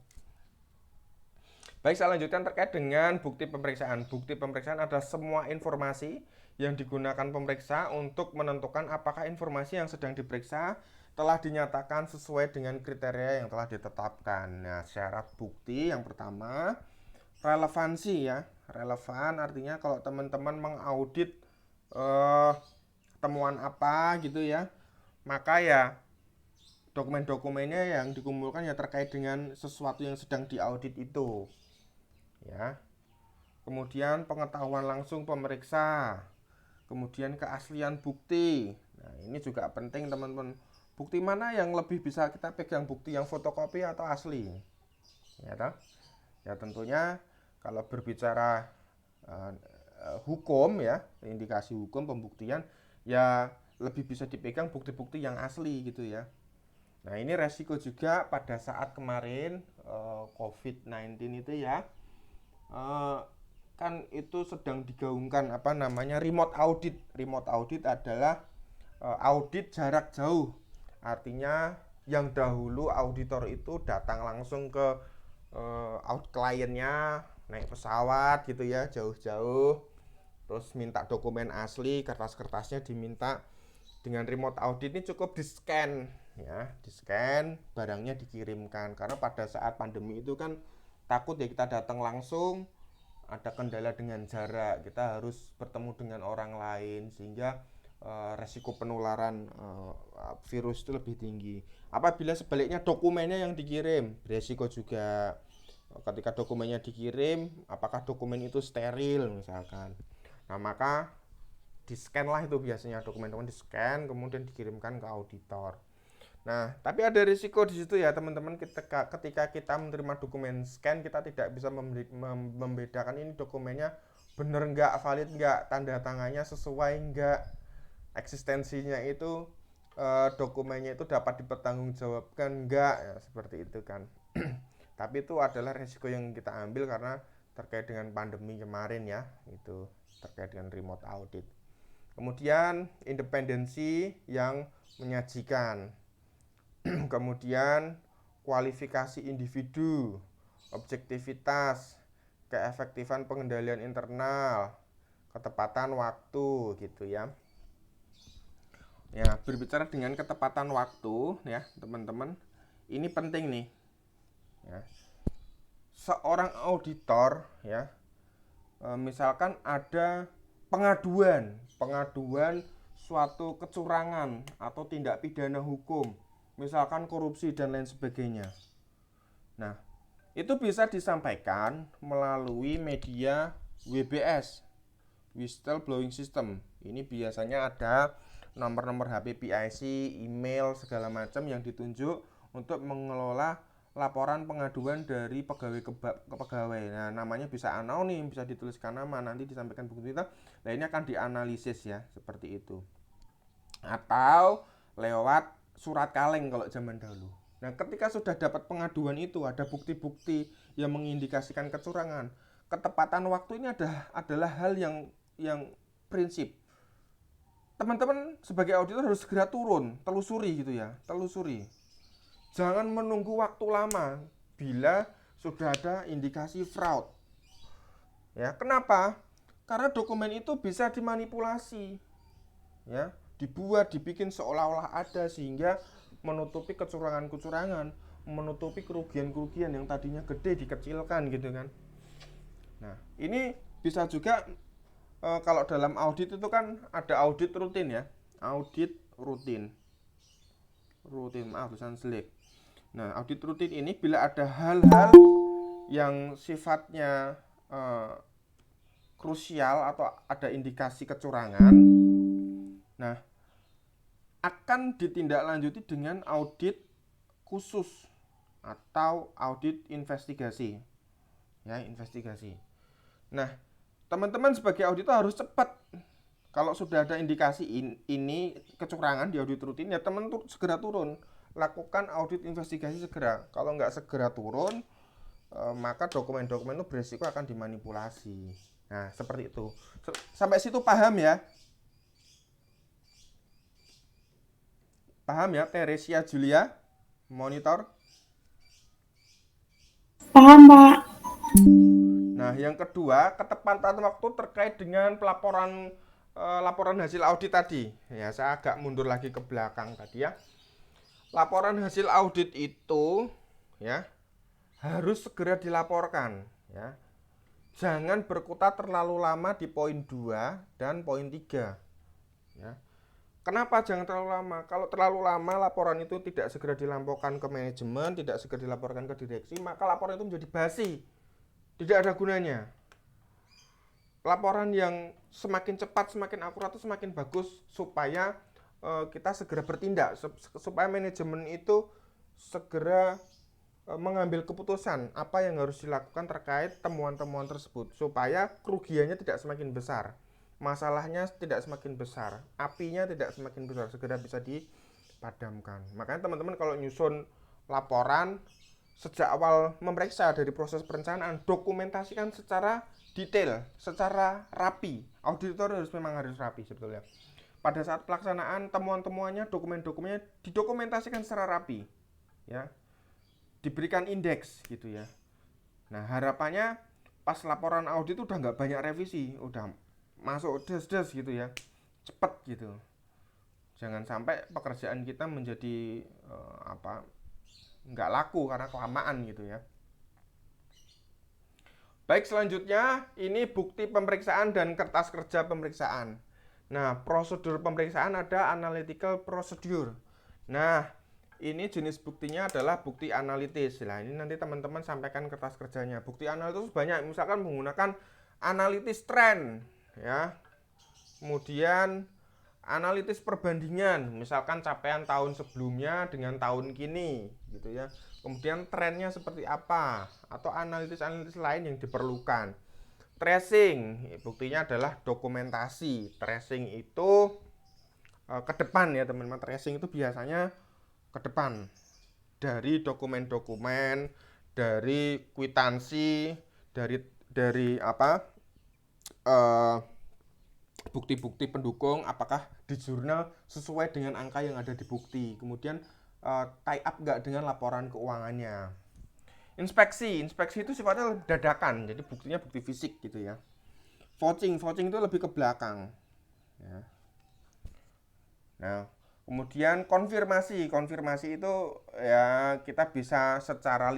Baik, saya lanjutkan terkait dengan bukti pemeriksaan. Bukti pemeriksaan adalah semua informasi yang digunakan pemeriksa untuk menentukan apakah informasi yang sedang diperiksa telah dinyatakan sesuai dengan kriteria yang telah ditetapkan. Nah, syarat bukti yang pertama, relevansi ya. Relevan artinya kalau teman-teman mengaudit temuan apa gitu ya, maka ya dokumen-dokumennya yang dikumpulkan ya terkait dengan sesuatu yang sedang diaudit itu ya. Kemudian pengetahuan langsung pemeriksa, kemudian keaslian bukti. Nah, ini juga penting teman-teman. Bukti mana yang lebih bisa kita pegang, bukti yang fotokopi atau asli? Ya toh? Ya tentunya kalau berbicara hukum ya, indikasi hukum pembuktian ya lebih bisa dipegang bukti-bukti yang asli gitu ya. Nah, ini resiko juga pada saat kemarin COVID-19 itu ya, kan itu sedang digaungkan apa namanya remote audit. Remote audit adalah audit jarak jauh. Artinya yang dahulu auditor itu datang langsung ke kliennya, naik pesawat gitu ya, jauh-jauh, terus minta dokumen asli, kertas-kertasnya diminta. Dengan remote audit ini cukup di-scan ya, di-scan, barangnya dikirimkan. Karena pada saat pandemi itu kan takut ya kita datang langsung, ada kendala dengan jarak, kita harus bertemu dengan orang lain sehingga resiko penularan virus itu lebih tinggi. Apabila sebaliknya dokumennya yang dikirim, beresiko juga. Ketika dokumennya dikirim, apakah dokumen itu steril misalkan. Nah, maka di-scan lah itu biasanya, dokumen-dokumen di-scan kemudian dikirimkan ke auditor. Nah, tapi ada risiko di situ ya teman-teman, ketika kita menerima dokumen scan, kita tidak bisa membedakan ini dokumennya bener nggak, valid nggak, tanda tangannya sesuai nggak, eksistensinya itu dokumennya itu dapat dipertanggungjawabkan nggak ya, seperti itu kan. Tapi itu adalah risiko yang kita ambil karena terkait dengan pandemi kemarin ya, itu terkait dengan remote audit. Kemudian independensi yang menyajikan. Kemudian kualifikasi individu, objektivitas, keefektifan pengendalian internal, ketepatan waktu gitu ya. Ya, berbicara dengan ketepatan waktu ya, teman-teman. Ini penting nih. Ya. Seorang auditor ya, misalkan ada pengaduan suatu kecurangan atau tindak pidana hukum, misalkan korupsi dan lain sebagainya. Nah, itu bisa disampaikan melalui media WBS, whistleblowing system. Ini biasanya ada nomor-nomor HP PIC, email segala macam yang ditunjuk untuk mengelola laporan pengaduan dari pegawai ke pegawai. Nah, namanya bisa anonim, bisa dituliskan nama, nanti disampaikan bukti kita. Nah, ini akan dianalisis ya, seperti itu. Atau lewat surat kaleng kalau zaman dahulu. Nah, ketika sudah dapat pengaduan itu, ada bukti-bukti yang mengindikasikan kecurangan, ketepatan waktu ini adalah hal yang prinsip. teman-teman sebagai auditor harus segera turun, telusuri gitu ya, telusuri. Jangan menunggu waktu lama bila sudah ada indikasi fraud. Ya, kenapa? Karena dokumen itu bisa dimanipulasi. Ya, dibuat, dibikin seolah-olah ada sehingga menutupi kecurangan-kecurangan, menutupi kerugian-kerugian yang tadinya gede dikecilkan gitu kan. Nah, ini bisa juga kalau dalam audit itu kan ada audit rutin ya. Audit rutin. Maaf tulisan selip. Nah, audit rutin ini bila ada hal-hal yang sifatnya krusial atau ada indikasi kecurangan, nah akan ditindaklanjuti dengan audit khusus atau audit investigasi. Ya, investigasi. Nah, teman-teman sebagai auditor harus cepat. Kalau sudah ada indikasi ini kecurangan di audit rutin, ya teman segera turun. Lakukan audit investigasi segera. Kalau nggak segera turun, maka dokumen-dokumen itu berisiko akan dimanipulasi. Nah, seperti itu. Sampai situ paham ya? Paham ya, Teresia Julia? Monitor? Paham, Pak. Nah, yang kedua, ketepatan waktu terkait dengan laporan hasil audit tadi. Ya, saya agak mundur lagi ke belakang tadi ya. Laporan hasil audit itu ya harus segera dilaporkan ya. Jangan berkutat terlalu lama di poin 2 dan poin 3 ya. Kenapa jangan terlalu lama? Kalau terlalu lama laporan itu tidak segera dilaporkan ke manajemen, tidak segera dilaporkan ke direksi, maka laporan itu menjadi basi. Tidak ada gunanya. Laporan yang semakin cepat, semakin akurat itu semakin bagus supaya kita segera bertindak, supaya manajemen itu segera mengambil keputusan apa yang harus dilakukan terkait temuan-temuan tersebut supaya kerugiannya tidak semakin besar, masalahnya tidak semakin besar, apinya tidak semakin besar, segera bisa dipadamkan. Makanya teman-teman kalau nyusun laporan sejak awal memeriksa dari proses perencanaan, dokumentasikan secara detail, secara rapi. Auditor memang harus rapi sebetulnya. Pada saat pelaksanaan temuan-temuannya, dokumen-dokumennya didokumentasikan secara rapi, ya, diberikan indeks gitu ya. Nah, harapannya pas laporan audit udah nggak banyak revisi, udah masuk des gitu ya, cepet gitu. Jangan sampai pekerjaan kita menjadi nggak laku karena kelamaan gitu ya. Baik, selanjutnya ini bukti pemeriksaan dan kertas kerja pemeriksaan. Nah, prosedur pemeriksaan ada analytical procedure. Nah, ini jenis buktinya adalah bukti analitis. Nah, ini nanti teman-teman sampaikan kertas kerjanya. Bukti analitis banyak, misalkan menggunakan analitis tren, ya. Kemudian analitis perbandingan, misalkan capaian tahun sebelumnya dengan tahun kini, gitu ya. Kemudian trennya seperti apa, atau analitis-analitis lain yang diperlukan. Tracing, buktinya adalah dokumentasi. Tracing itu ke depan ya teman-teman. Tracing itu biasanya ke depan dari dokumen-dokumen, dari kwitansi, dari bukti-bukti pendukung, apakah di jurnal sesuai dengan angka yang ada di bukti. Kemudian tie up nggak dengan laporan keuangannya. Inspeksi itu sifatnya dadakan, jadi buktinya bukti fisik gitu ya. Vouching itu lebih ke belakang ya. Nah, kemudian konfirmasi itu ya kita bisa secara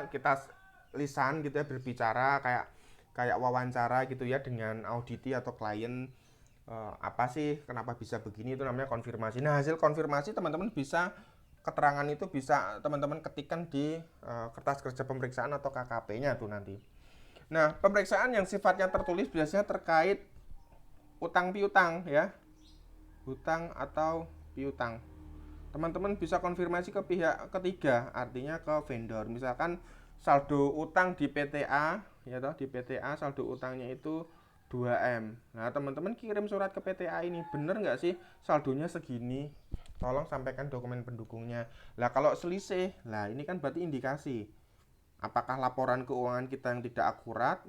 kita lisan gitu ya, berbicara kayak wawancara gitu ya dengan auditi atau klien, apa sih kenapa bisa begini, itu namanya konfirmasi. Nah, hasil konfirmasi teman-teman bisa, keterangan itu bisa teman-teman ketikkan di kertas kerja pemeriksaan atau KKP-nya tuh nanti. Nah, pemeriksaan yang sifatnya tertulis biasanya terkait utang piutang ya. Hutang atau piutang. Teman-teman bisa konfirmasi ke pihak ketiga, artinya ke vendor. Misalkan saldo utang di PTA ya toh, di PTA saldo utangnya itu 2M. Nah, teman-teman kirim surat ke PTA ini, bener nggak sih saldonya segini? Tolong sampaikan dokumen pendukungnya. Lah kalau selisih, lah ini kan berarti indikasi apakah laporan keuangan kita yang tidak akurat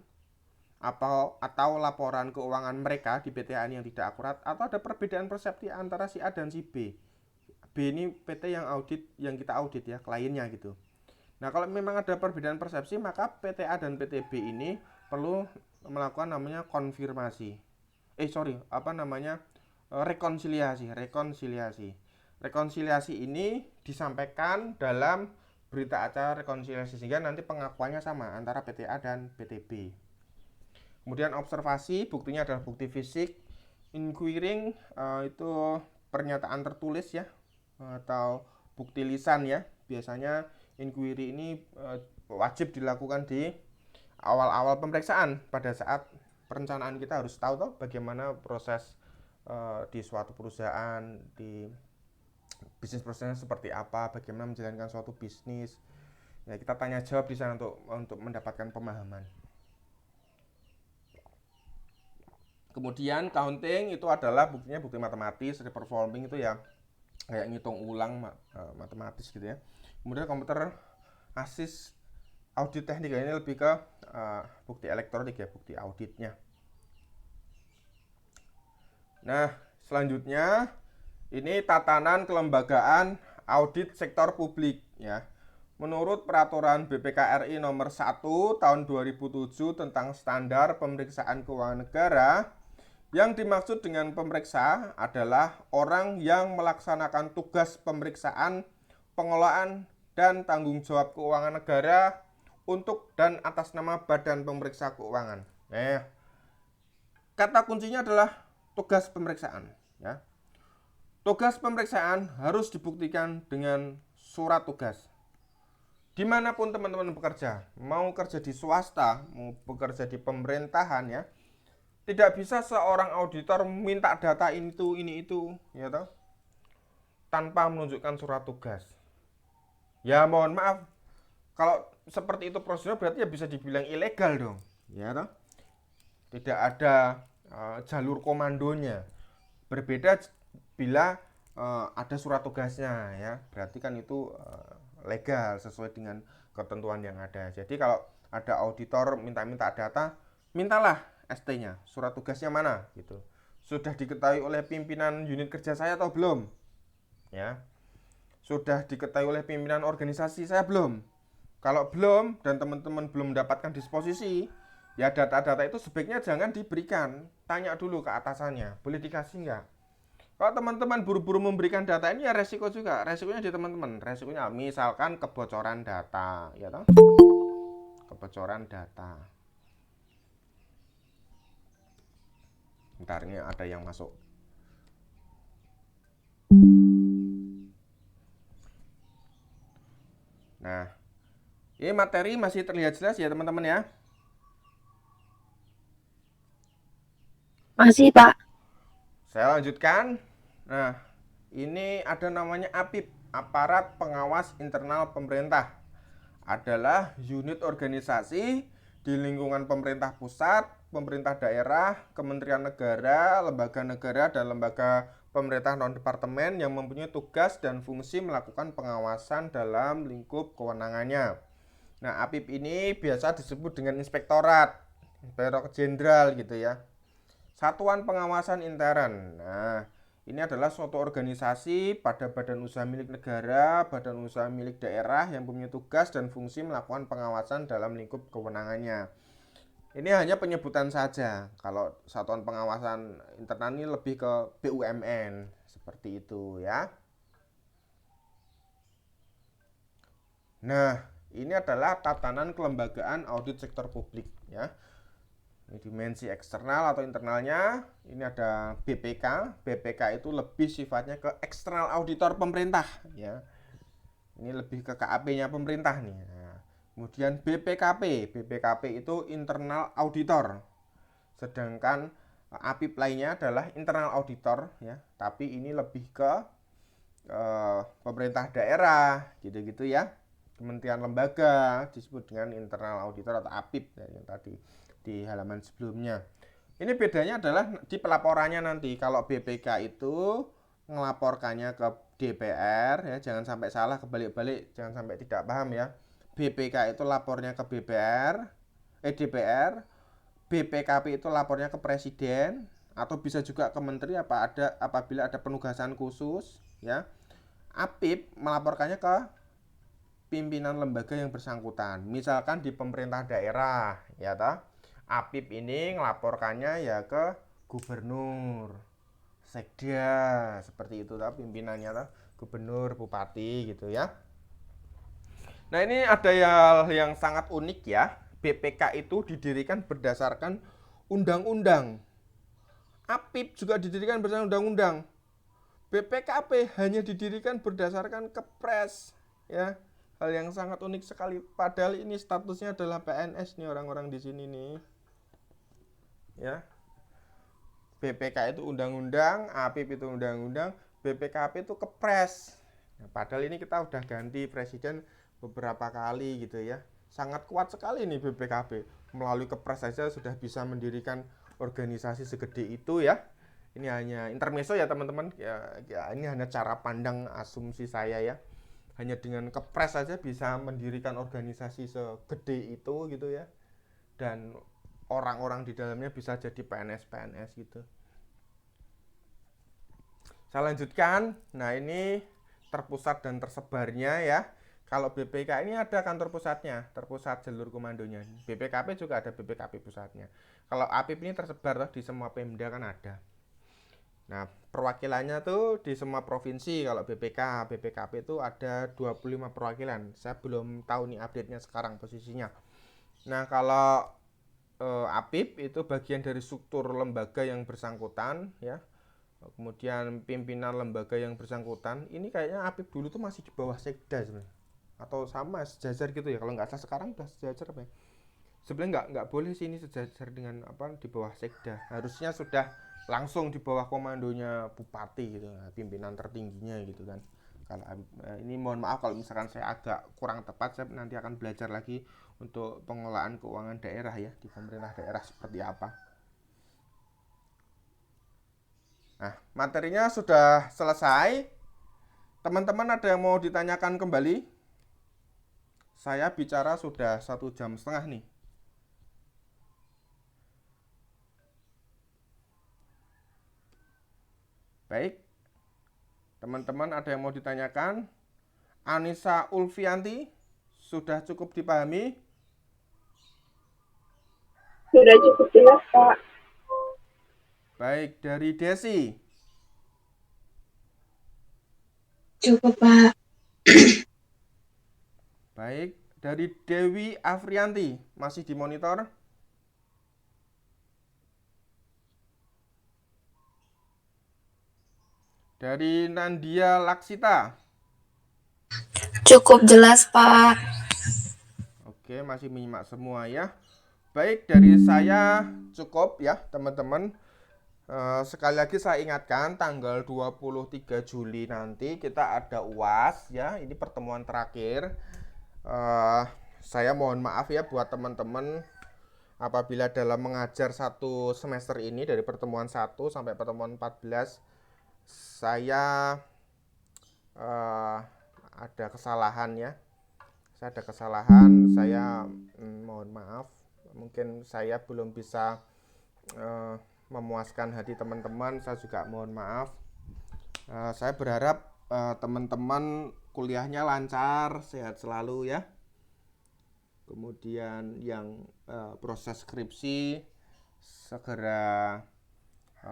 atau laporan keuangan mereka di PTH ini yang tidak akurat, atau ada perbedaan persepsi antara si A dan si B. B ini PT yang kita audit ya, kliennya gitu. Nah, kalau memang ada perbedaan persepsi, maka PTA dan PTB ini perlu melakukan namanya konfirmasi. Rekonsiliasi. Rekonsiliasi ini disampaikan dalam berita acara rekonsiliasi sehingga nanti pengakuannya sama antara PTA dan PTB. Kemudian observasi, buktinya adalah bukti fisik. Inquiring itu pernyataan tertulis ya, atau bukti lisan ya. Biasanya inquiry ini wajib dilakukan di awal-awal pemeriksaan. Pada saat perencanaan kita harus tahu bagaimana proses di suatu perusahaan, di bisnis prosesnya seperti apa, bagaimana menjalankan suatu bisnis. Ya, kita tanya jawab di sana untuk mendapatkan pemahaman. Kemudian counting itu adalah buktinya bukti matematis, performing itu ya kayak ngitung ulang matematis gitu ya. Kemudian komputer assist audit teknik ini lebih ke bukti elektronik ya, bukti auditnya. Nah, selanjutnya ini tatanan kelembagaan audit sektor publik ya. Menurut peraturan BPK RI nomor 1 tahun 2007 tentang standar pemeriksaan keuangan negara, yang dimaksud dengan pemeriksa adalah orang yang melaksanakan tugas pemeriksaan, pengelolaan, dan tanggung jawab keuangan negara untuk dan atas nama Badan Pemeriksa Keuangan. Kata kuncinya adalah tugas pemeriksaan. Ya. Tugas pemeriksaan harus dibuktikan dengan surat tugas. Dimanapun teman-teman bekerja, mau kerja di swasta, mau bekerja di pemerintahan ya, tidak bisa seorang auditor minta data ini itu, ya toh, tanpa menunjukkan surat tugas. Ya mohon maaf, kalau seperti itu prosedur berarti ya bisa dibilang ilegal dong, ya toh. Tidak ada jalur komandonya. Berbeda bila ada surat tugasnya ya, berarti kan itu legal sesuai dengan ketentuan yang ada. Jadi kalau ada auditor minta-minta data, mintalah ST-nya, surat tugasnya mana gitu. Sudah diketahui oleh pimpinan unit kerja saya atau belum? Ya. Sudah diketahui oleh pimpinan organisasi saya belum? Kalau belum dan teman-teman belum mendapatkan disposisi, ya data-data itu sebaiknya jangan diberikan. Tanya dulu ke atasannya, boleh dikasih nggak? Kalau teman-teman buru-buru memberikan data ini ya resiko juga. Resikonya di teman-teman. Resikonya misalkan kebocoran data, ya toh? Kebocoran data. Bentar, ini ada yang masuk. Nah, ini materi masih terlihat jelas ya teman-teman ya. Masih, Pak. Saya lanjutkan. Nah, ini ada namanya APIP, Aparat Pengawas Internal Pemerintah. Adalah unit organisasi di lingkungan pemerintah pusat, pemerintah daerah, kementerian negara, lembaga negara, dan lembaga pemerintah non-departemen yang mempunyai tugas dan fungsi melakukan pengawasan dalam lingkup kewenangannya. Nah, APIP ini biasa disebut dengan inspektorat, inspektorat jenderal gitu ya. Satuan Pengawasan Intern. Nah, ini adalah suatu organisasi pada badan usaha milik negara, badan usaha milik daerah yang punya tugas dan fungsi melakukan pengawasan dalam lingkup kewenangannya. Ini hanya penyebutan saja. Kalau satuan pengawasan internal ini lebih ke BUMN, seperti itu ya. Nah, ini adalah tatanan kelembagaan audit sektor publik ya. Ini dimensi eksternal atau internalnya. Ini ada BPK. BPK itu lebih sifatnya ke eksternal auditor pemerintah ya. Ini lebih ke KAP-nya pemerintah nih. Nah, kemudian BPKP. BPKP itu internal auditor. Sedangkan APIP lainnya adalah internal auditor ya, tapi ini lebih ke pemerintah daerah gitu-gitu ya. Kementerian lembaga disebut dengan internal auditor atau APIP ya, yang tadi di halaman sebelumnya. Ini bedanya adalah di pelaporannya nanti. Kalau BPK itu ngelaporkannya ke DPR ya, jangan sampai salah, kebalik-balik, jangan sampai tidak paham ya. BPK itu lapornya ke DPR. BPKP itu lapornya ke presiden atau bisa juga ke menteri apabila ada penugasan khusus ya. APIP melaporkannya ke pimpinan lembaga yang bersangkutan. Misalkan di pemerintah daerah ya toh. APIP ini ngelaporkannya ya ke gubernur, sekda, seperti itu toh pimpinannya toh, gubernur, bupati gitu ya. Nah, ini ada yang sangat unik ya. BPK itu didirikan berdasarkan undang-undang. APIP juga didirikan berdasarkan undang-undang. BPKP hanya didirikan berdasarkan kepres ya. Hal yang sangat unik sekali, padahal ini statusnya adalah PNS nih orang-orang di sini nih. Ya. BPK itu undang-undang, APIP itu undang-undang, BPKP itu kepres. Nah, padahal ini kita udah ganti presiden beberapa kali gitu ya. Sangat kuat sekali nih BPKP. Melalui kepres saja sudah bisa mendirikan organisasi segede itu ya. Ini hanya intermezzo ya teman-teman. Ya, ini hanya cara pandang asumsi saya ya. Hanya dengan kepres saja bisa mendirikan organisasi segede itu gitu ya. Dan orang-orang di dalamnya bisa jadi PNS gitu. Saya lanjutkan. Nah, ini terpusat dan tersebarnya ya. Kalau BPK ini ada kantor pusatnya, terpusat jalur komandonya. BPKP juga ada BPKP pusatnya. Kalau APIP ini tersebar di semua Pemda kan ada. Nah, perwakilannya tuh di semua provinsi. Kalau BPKP itu ada 25 perwakilan. Saya belum tahu nih update-nya sekarang posisinya. Nah, kalau APIP itu bagian dari struktur lembaga yang bersangkutan ya. Kemudian pimpinan lembaga yang bersangkutan. Ini kayaknya APIP dulu tuh masih di bawah Sekda sebenarnya. Atau sama sejajar gitu ya. Kalau nggak salah sekarang udah sejajar apa ya? Sebenarnya nggak boleh sih ini sejajar dengan di bawah Sekda. Harusnya sudah langsung di bawah komandonya bupati gitu, pimpinan tertingginya gitu kan. Kalau ini mohon maaf kalau misalkan saya agak kurang tepat, saya nanti akan belajar lagi untuk pengelolaan keuangan daerah ya, di pemerintah daerah seperti apa. Nah, materinya sudah selesai. Teman-teman ada yang mau ditanyakan kembali? Saya bicara sudah 1,5 jam nih. Baik, teman-teman ada yang mau ditanyakan? Anissa Ulfianti, sudah cukup dipahami? Sudah cukup jelas, Pak. Baik, dari Desi. Cukup, Pak. Baik, dari Dewi Afrianti, masih dimonitor? Dari Nandia Laksita. Cukup jelas, Pak. Oke, masih menyimak semua ya. Baik, dari saya cukup ya, teman-teman. Sekali lagi saya ingatkan, tanggal 23 Juli nanti kita ada UAS ya. Ini pertemuan terakhir. Saya mohon maaf ya buat teman-teman apabila dalam mengajar satu semester ini dari pertemuan 1 sampai pertemuan 14 saya ada kesalahan ya. Saya ada kesalahan, saya mohon maaf. Mungkin saya belum bisa memuaskan hati teman-teman, saya juga mohon maaf. Saya berharap teman-teman kuliahnya lancar, sehat selalu ya. Kemudian yang proses skripsi segera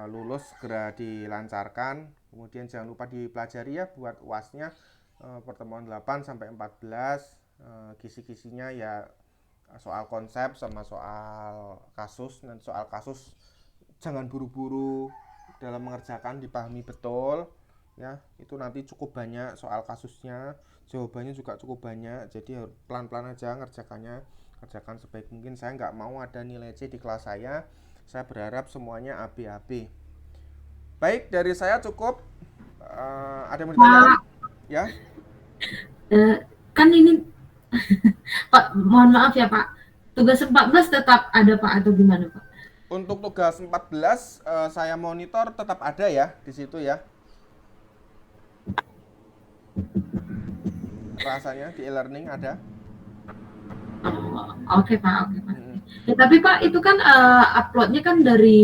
lulus, segera dilancarkan. Kemudian jangan lupa dipelajari ya buat UASnya pertemuan 8 sampai 14. Kisi-kisinya ya soal konsep sama soal kasus. Dan soal kasus jangan buru-buru dalam mengerjakan, dipahami betul ya. Itu nanti cukup banyak soal kasusnya, jawabannya juga cukup banyak, jadi pelan-pelan aja ngerjakannya, kerjakan sebaik mungkin. Saya nggak mau ada nilai C di kelas saya berharap semuanya AB. Baik, dari saya cukup. Ada yang mau ditanyakan? Ya. Kan ini Pak, mohon maaf ya Pak, tugas 14 tetap ada Pak atau gimana Pak? Untuk tugas 14 saya monitor tetap ada ya di situ ya. Rasanya di e-learning ada. Oke Pak. Ya, tapi Pak itu kan uploadnya kan dari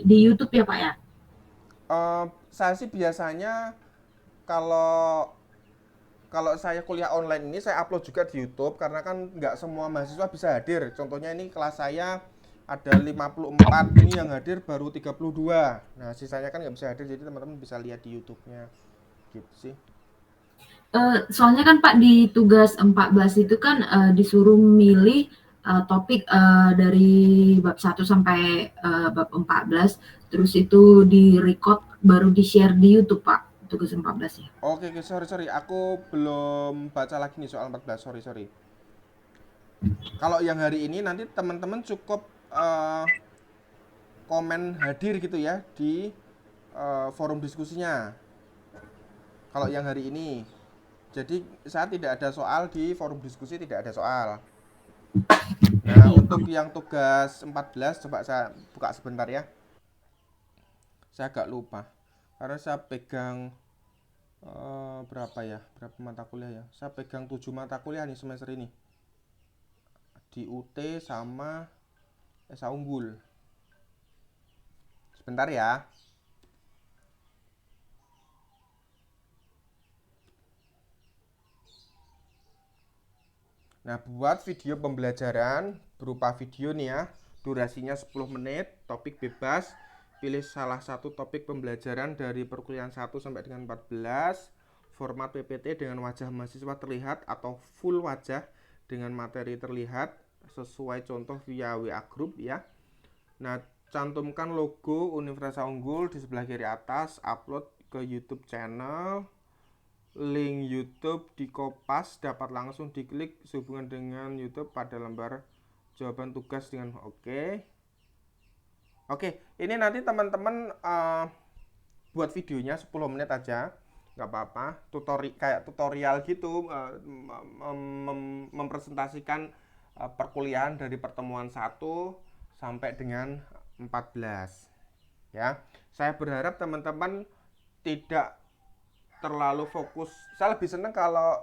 di YouTube ya Pak ya? Saya sih biasanya kalau kalau saya kuliah online ini saya upload juga di YouTube karena kan nggak semua mahasiswa bisa hadir. Contohnya ini kelas saya ada 54, ini yang hadir baru 32. Nah, sisanya kan nggak bisa hadir jadi teman-teman bisa lihat di YouTube-nya. Gitu sih. Soalnya kan Pak di tugas 14 itu kan disuruh milih topik dari bab 1 sampai bab 14, terus itu di-record baru di-share di YouTube Pak, tugas 14 ya. Oke, oke, sorry. Aku belum baca lagi nih soal 14. Sorry. Kalau yang hari ini nanti teman-teman cukup komen hadir gitu ya di forum diskusinya. Kalau yang hari ini. Jadi saya tidak ada soal di forum diskusi, tidak ada soal. Nah, untuk yang tugas 14 coba saya buka sebentar ya. Saya agak lupa. Karena saya pegang berapa ya? Berapa mata kuliah ya? Saya pegang 7 mata kuliah nih semester ini. Di UT sama SA Unggul. Sebentar ya. Nah, buat video pembelajaran berupa video nih ya, durasinya 10 menit, topik bebas, pilih salah satu topik pembelajaran dari perkuliahan 1 sampai dengan 14, format PPT dengan wajah mahasiswa terlihat atau full wajah dengan materi terlihat, sesuai contoh via WA Group ya. Nah, cantumkan logo Universitas Unggul di sebelah kiri atas, upload ke YouTube channel. Link YouTube di Kopas dapat langsung diklik sehubungan dengan YouTube pada lembar jawaban tugas dengan oke. Ini nanti teman-teman buat videonya 10 menit aja, nggak apa-apa. Kayak tutorial gitu, mempresentasikan perkuliahan dari pertemuan 1 sampai dengan 14 ya. Saya berharap teman-teman tidak terlalu fokus. Saya lebih senang kalau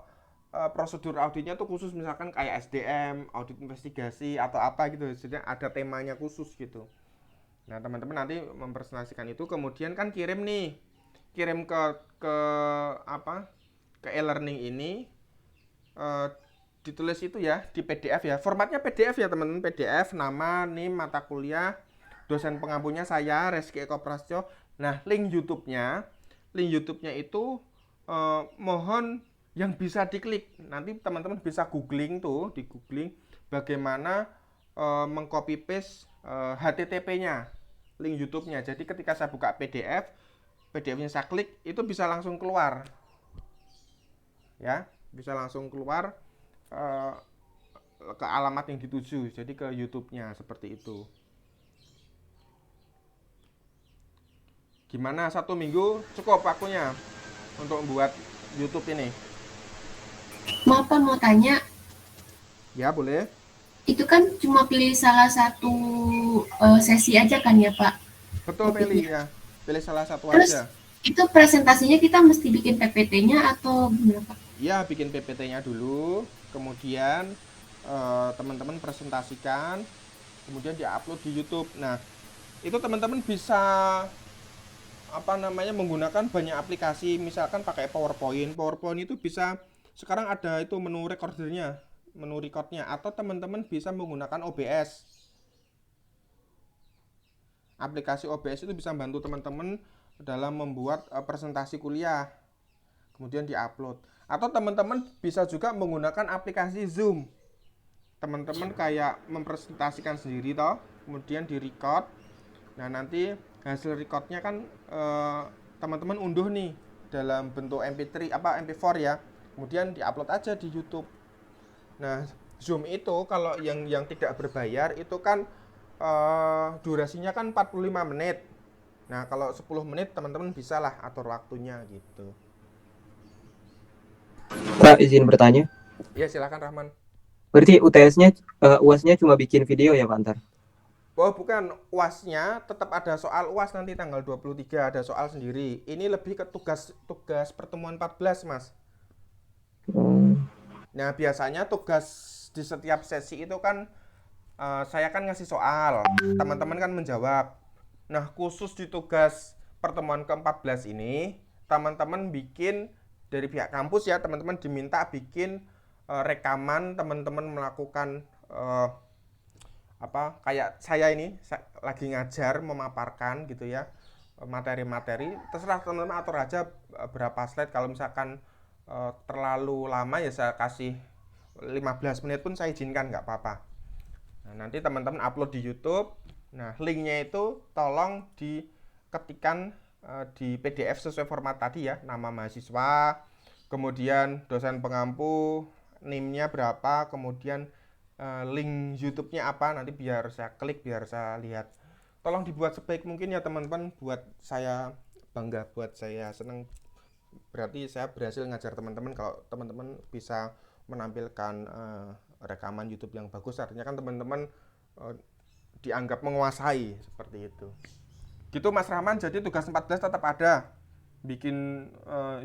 prosedur auditnya tuh khusus, misalkan kayak SDM, audit investigasi atau apa gitu. Jadi ada temanya khusus gitu. Nah, teman-teman nanti mempresentasikan itu, kemudian kan kirim ke apa? Ke e-learning ini, ditulis itu ya di PDF ya. Formatnya PDF ya, teman-teman. PDF, nama, NIM, mata kuliah, dosen pengampunya saya Reski Eko Prasetyo. Nah, link YouTube-nya itu mohon yang bisa diklik. Nanti teman-teman bisa googling tuh, di googling bagaimana mengcopy paste HTTP-nya, link YouTube-nya. Jadi ketika saya buka PDF-nya saya klik, itu bisa langsung keluar. Ya, bisa langsung keluar ke alamat yang dituju. Jadi ke YouTube-nya seperti itu. Gimana, 1 minggu cukup waktunya untuk membuat YouTube ini? Maaf Pak, mau tanya, Ya, boleh. itu kan cuma pilih salah satu sesi aja kan ya Pak? Betul, pilih ya. Pilih salah satu Terus aja. itu presentasinya kita mesti bikin PPT-nya atau gimana Pak? Ya, bikin PPT-nya dulu, kemudian teman-teman presentasikan, kemudian diupload di YouTube. Nah, itu teman-teman bisa menggunakan banyak aplikasi, misalkan pakai PowerPoint itu bisa, sekarang ada itu menu recordnya, atau teman-teman bisa menggunakan OBS. Aplikasi OBS itu bisa membantu teman-teman dalam membuat presentasi kuliah, kemudian diupload. Atau teman-teman bisa juga menggunakan aplikasi Zoom. Teman-teman kayak mempresentasikan sendiri toh, kemudian di-record. Nah, nanti hasil recordnya kan teman-teman unduh nih dalam bentuk MP3 MP4 ya, kemudian diupload aja di YouTube. Nah, Zoom itu kalau yang tidak berbayar itu kan durasinya kan 45 menit. Nah, kalau 10 menit teman-teman bisa lah atur waktunya gitu. Pak, izin bertanya. Ya, silakan Rahman. Berarti UAS-nya cuma bikin video ya Pak Antar? Oh, bukan, UAS-nya tetap ada soal UAS nanti tanggal 23 ada soal sendiri. Ini lebih ke tugas pertemuan 14, Mas. Nah, biasanya tugas di setiap sesi itu kan saya kan ngasih soal, teman-teman kan menjawab. Nah, khusus di tugas pertemuan ke-14 ini, teman-teman bikin dari pihak kampus ya, teman-teman diminta bikin rekaman teman-teman melakukan kayak saya ini lagi ngajar memaparkan gitu ya, materi-materi. Terserah teman-teman atur aja berapa slide. Kalau misalkan terlalu lama ya saya kasih 15 menit pun saya izinkan, nggak apa-apa. Nah, nanti teman-teman upload di YouTube. Nah, linknya itu tolong diketikkan di PDF sesuai format tadi ya, nama mahasiswa, kemudian dosen pengampu, NIM-nya berapa, kemudian link YouTube-nya apa, nanti biar saya klik, biar saya lihat. Tolong dibuat sebaik mungkin ya teman-teman, buat saya bangga, buat saya senang. Berarti saya berhasil ngajar teman-teman. Kalau teman-teman bisa menampilkan rekaman YouTube yang bagus, artinya kan teman-teman dianggap menguasai, seperti itu. Gitu Mas Rahman. Jadi tugas 14 tetap ada, bikin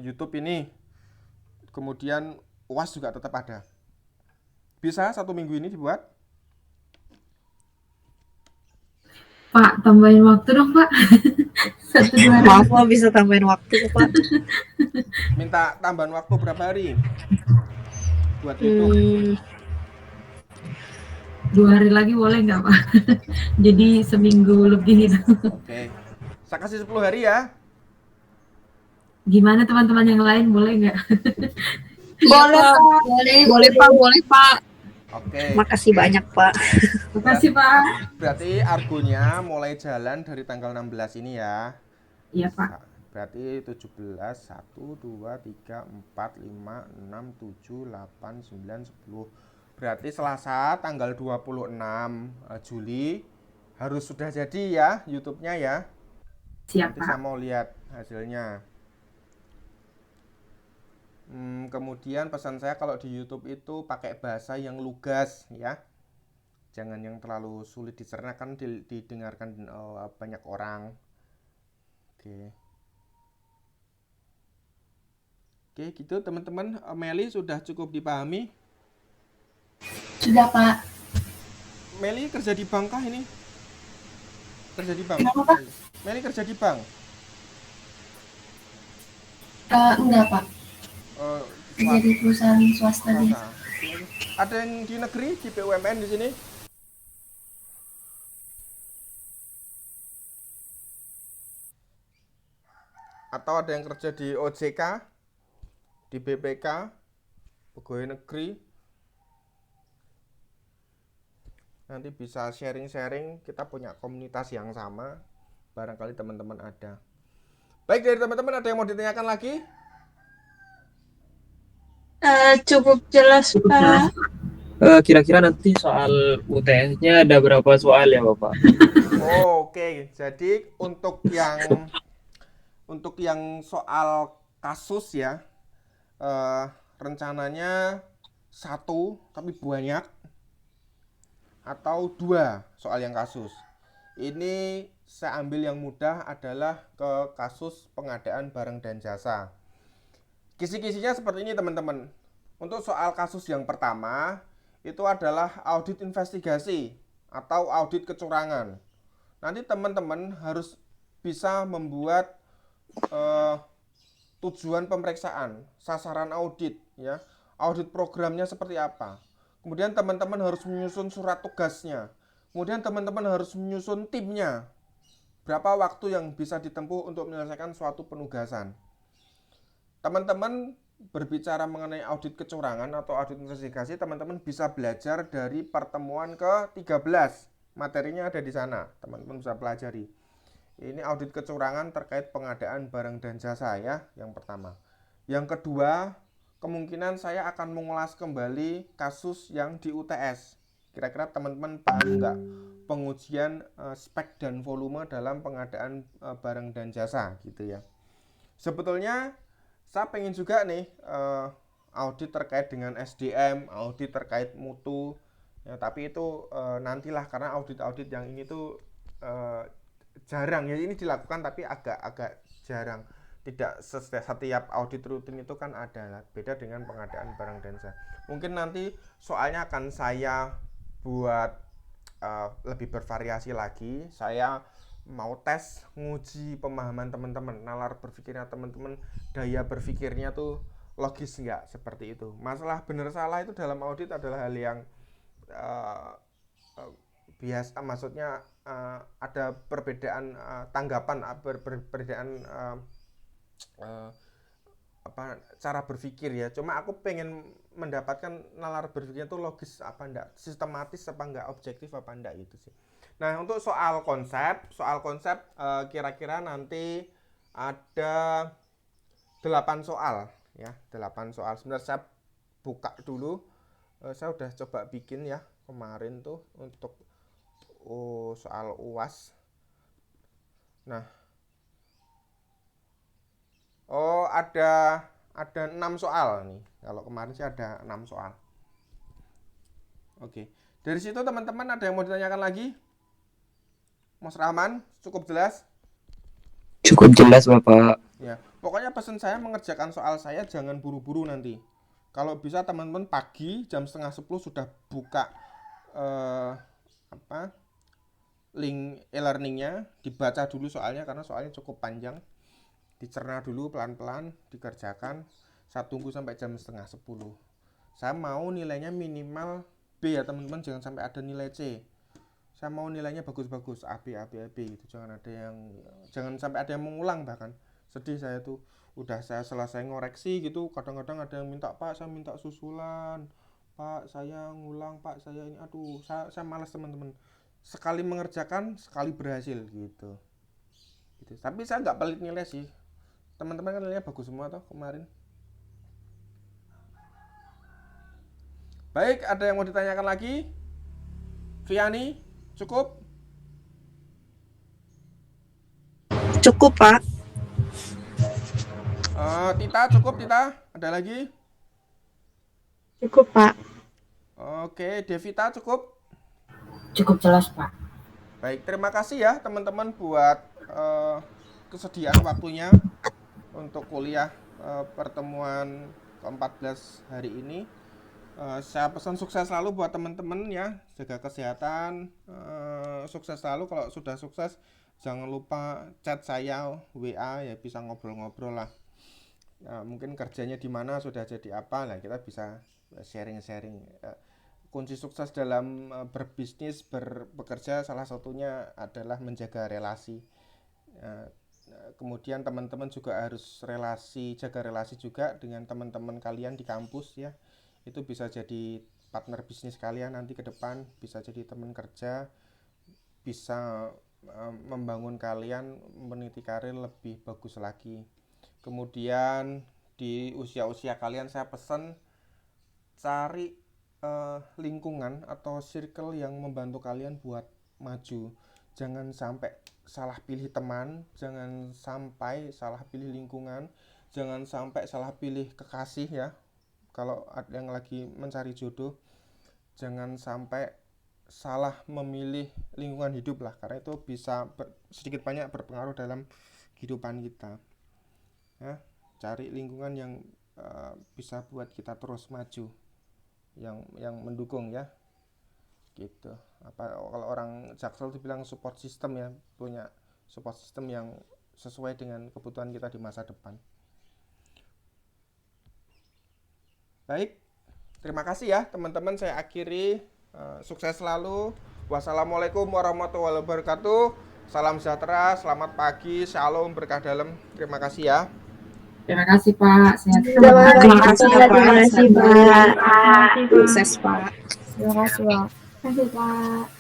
YouTube ini, kemudian UAS juga tetap ada. Bisa 1 minggu ini dibuat? Pak, tambahin waktu dong Pak. 1-2 hari. Maaf Pak, bisa tambahin waktu Pak. Minta tambahan waktu berapa hari buat YouTube? 2 hari lagi boleh nggak Pak? Jadi seminggu lebih itu. Oke. Saya kasih 10 hari ya. Gimana teman-teman yang lain, boleh nggak? Boleh Pak. Boleh Pak, boleh Pak. Oke. Makasih banyak Pak. Makasih Pak. Berarti argonya mulai jalan dari tanggal 16 ini ya. Iya Pak. Berarti 17, 1, 2, 3, 4, 5, 6, 7, 8, 9, 10. Berarti Selasa tanggal 26 Juli harus sudah jadi ya YouTube-nya ya. Siap Nanti Pak. saya mau lihat hasilnya. Kemudian pesan saya kalau di YouTube itu pakai bahasa yang lugas ya. Jangan yang terlalu sulit dicerna, kan didengarkan banyak orang. Oke. Oke, gitu teman-teman. Meli sudah cukup dipahami? Sudah Pak. Meli kerja di bank kah ini? Kerja di bank? Kenapa, Pak? Meli kerja di bank? Enggak Pak. Jadi perusahaan swasta deh. Ada yang di negeri, di BUMN di sini? Atau ada yang kerja di OJK, di BPK, pegawai negeri? Nanti bisa sharing-sharing, kita punya komunitas yang sama, barangkali teman-teman ada. Baik, dari teman-teman ada yang mau ditanyakan lagi? Cukup jelas, Cukup Pak. jelas. Kira-kira nanti soal UTS-nya ada berapa soal ya Bapak? Oke, jadi untuk yang soal kasus ya, rencananya 1 tapi banyak, atau 2 soal yang kasus. Ini saya ambil yang mudah adalah ke kasus pengadaan barang dan jasa. Kisi-kisinya seperti ini teman-teman. Untuk soal kasus yang pertama itu adalah audit investigasi atau audit kecurangan. Nanti teman-teman harus bisa membuat tujuan pemeriksaan, sasaran audit ya. Audit programnya seperti apa. Kemudian teman-teman harus menyusun surat tugasnya. Kemudian teman-teman harus menyusun timnya. Berapa waktu yang bisa ditempuh untuk menyelesaikan suatu penugasan. Teman-teman berbicara mengenai audit kecurangan atau audit investigasi, teman-teman bisa belajar dari pertemuan ke-13. Materinya ada di sana, teman-teman bisa pelajari. Ini audit kecurangan terkait pengadaan barang dan jasa ya, yang pertama. Yang kedua, kemungkinan saya akan mengulas kembali kasus yang di UTS. Kira-kira teman-teman paham nggak pengujian spek dan volume dalam pengadaan barang dan jasa gitu ya. Sebetulnya saya pengen juga nih audit terkait dengan SDM, audit terkait mutu ya, tapi itu nantilah, karena audit-audit yang ini tuh jarang ya, ini dilakukan tapi agak jarang. Tidak setiap audit rutin itu kan ada, beda dengan pengadaan barang dan jasa. Mungkin nanti soalnya akan saya buat lebih bervariasi lagi. Saya mau tes nguji pemahaman teman-teman, nalar berpikirnya teman-teman, daya berpikirnya tuh logis nggak, seperti itu. Masalah benar salah itu dalam audit adalah hal yang biasa, maksudnya ada perbedaan tanggapan, perbedaan cara berpikir ya. Cuma aku pengen mendapatkan nalar berpikirnya itu logis apa enggak, sistematis apa enggak, objektif apa enggak gitu sih. Nah, untuk soal konsep kira-kira nanti ada 8 soal ya, 8 soal. Sebentar saya buka dulu. Saya udah coba bikin ya kemarin tuh untuk soal UAS. Nah, ada 6 soal nih. Kalau kemarin sih ada 6 soal. Oke. Dari situ teman-teman ada yang mau ditanyakan lagi? Mas Rahman, cukup jelas? Cukup jelas, Bapak. Ya, pokoknya pesan saya mengerjakan soal saya jangan buru-buru nanti. Kalau bisa teman-teman pagi jam 9:30 sudah buka link e-learningnya, dibaca dulu soalnya karena soalnya cukup panjang. Dicerna dulu pelan-pelan, dikerjakan. Saya tunggu sampai jam 9:30. Saya mau nilainya minimal B ya teman-teman, jangan sampai ada nilai C. Saya mau nilainya bagus-bagus, A, B gitu. Jangan sampai ada yang mengulang bahkan. Sedih saya tuh. Udah saya selesai ngoreksi gitu, kadang-kadang ada yang minta, "Pak, saya minta susulan. Pak, saya ngulang, Pak, saya ini." Aduh, saya malas teman-teman. Sekali mengerjakan, sekali berhasil gitu. Tapi saya nggak pelit nilai sih. Teman-teman kan nilainya bagus semua toh kemarin. Baik, ada yang mau ditanyakan lagi? Viani, cukup? Cukup, Pak. Tita, cukup Tita? Ada lagi? Cukup, Pak. Oke, Devita cukup? Cukup jelas, Pak. Baik, terima kasih ya teman-teman buat kesediaan waktunya untuk kuliah pertemuan ke-14 hari ini. Saya pesan sukses selalu buat teman-teman ya, jaga kesehatan, sukses selalu. Kalau sudah sukses jangan lupa chat saya, WA ya, bisa ngobrol-ngobrol lah. Mungkin kerjanya di mana, sudah jadi apa, lah kita bisa sharing-sharing. Kunci sukses dalam berbisnis, bekerja salah satunya adalah menjaga relasi. Kemudian teman-teman juga harus jaga relasi juga dengan teman-teman kalian di kampus ya. Itu bisa jadi partner bisnis kalian nanti ke depan, bisa jadi teman kerja, bisa membangun kalian meniti karir lebih bagus lagi. Kemudian di usia-usia kalian saya pesan cari lingkungan atau circle yang membantu kalian buat maju. Jangan sampai salah pilih teman, jangan sampai salah pilih lingkungan, jangan sampai salah pilih kekasih ya. Kalau ada yang lagi mencari jodoh, jangan sampai salah memilih lingkungan hidup lah, karena itu bisa sedikit banyak berpengaruh dalam kehidupan kita ya. Cari lingkungan yang bisa buat kita terus maju, yang mendukung ya gitu. Kalau orang Jaksel itu bilang support system ya, punya support system yang sesuai dengan kebutuhan kita di masa depan. Baik, terima kasih ya teman-teman, saya akhiri. Sukses selalu. Wassalamualaikum warahmatullahi wabarakatuh. Salam sejahtera, selamat pagi, shalom, berkah dalam. Terima kasih ya. Terima kasih, Pak. Sehat Terima kasih, Pak. Terima kasih, Pak. Sukses, Pak. Terima kasih, Pak. Terima kasih, Pak.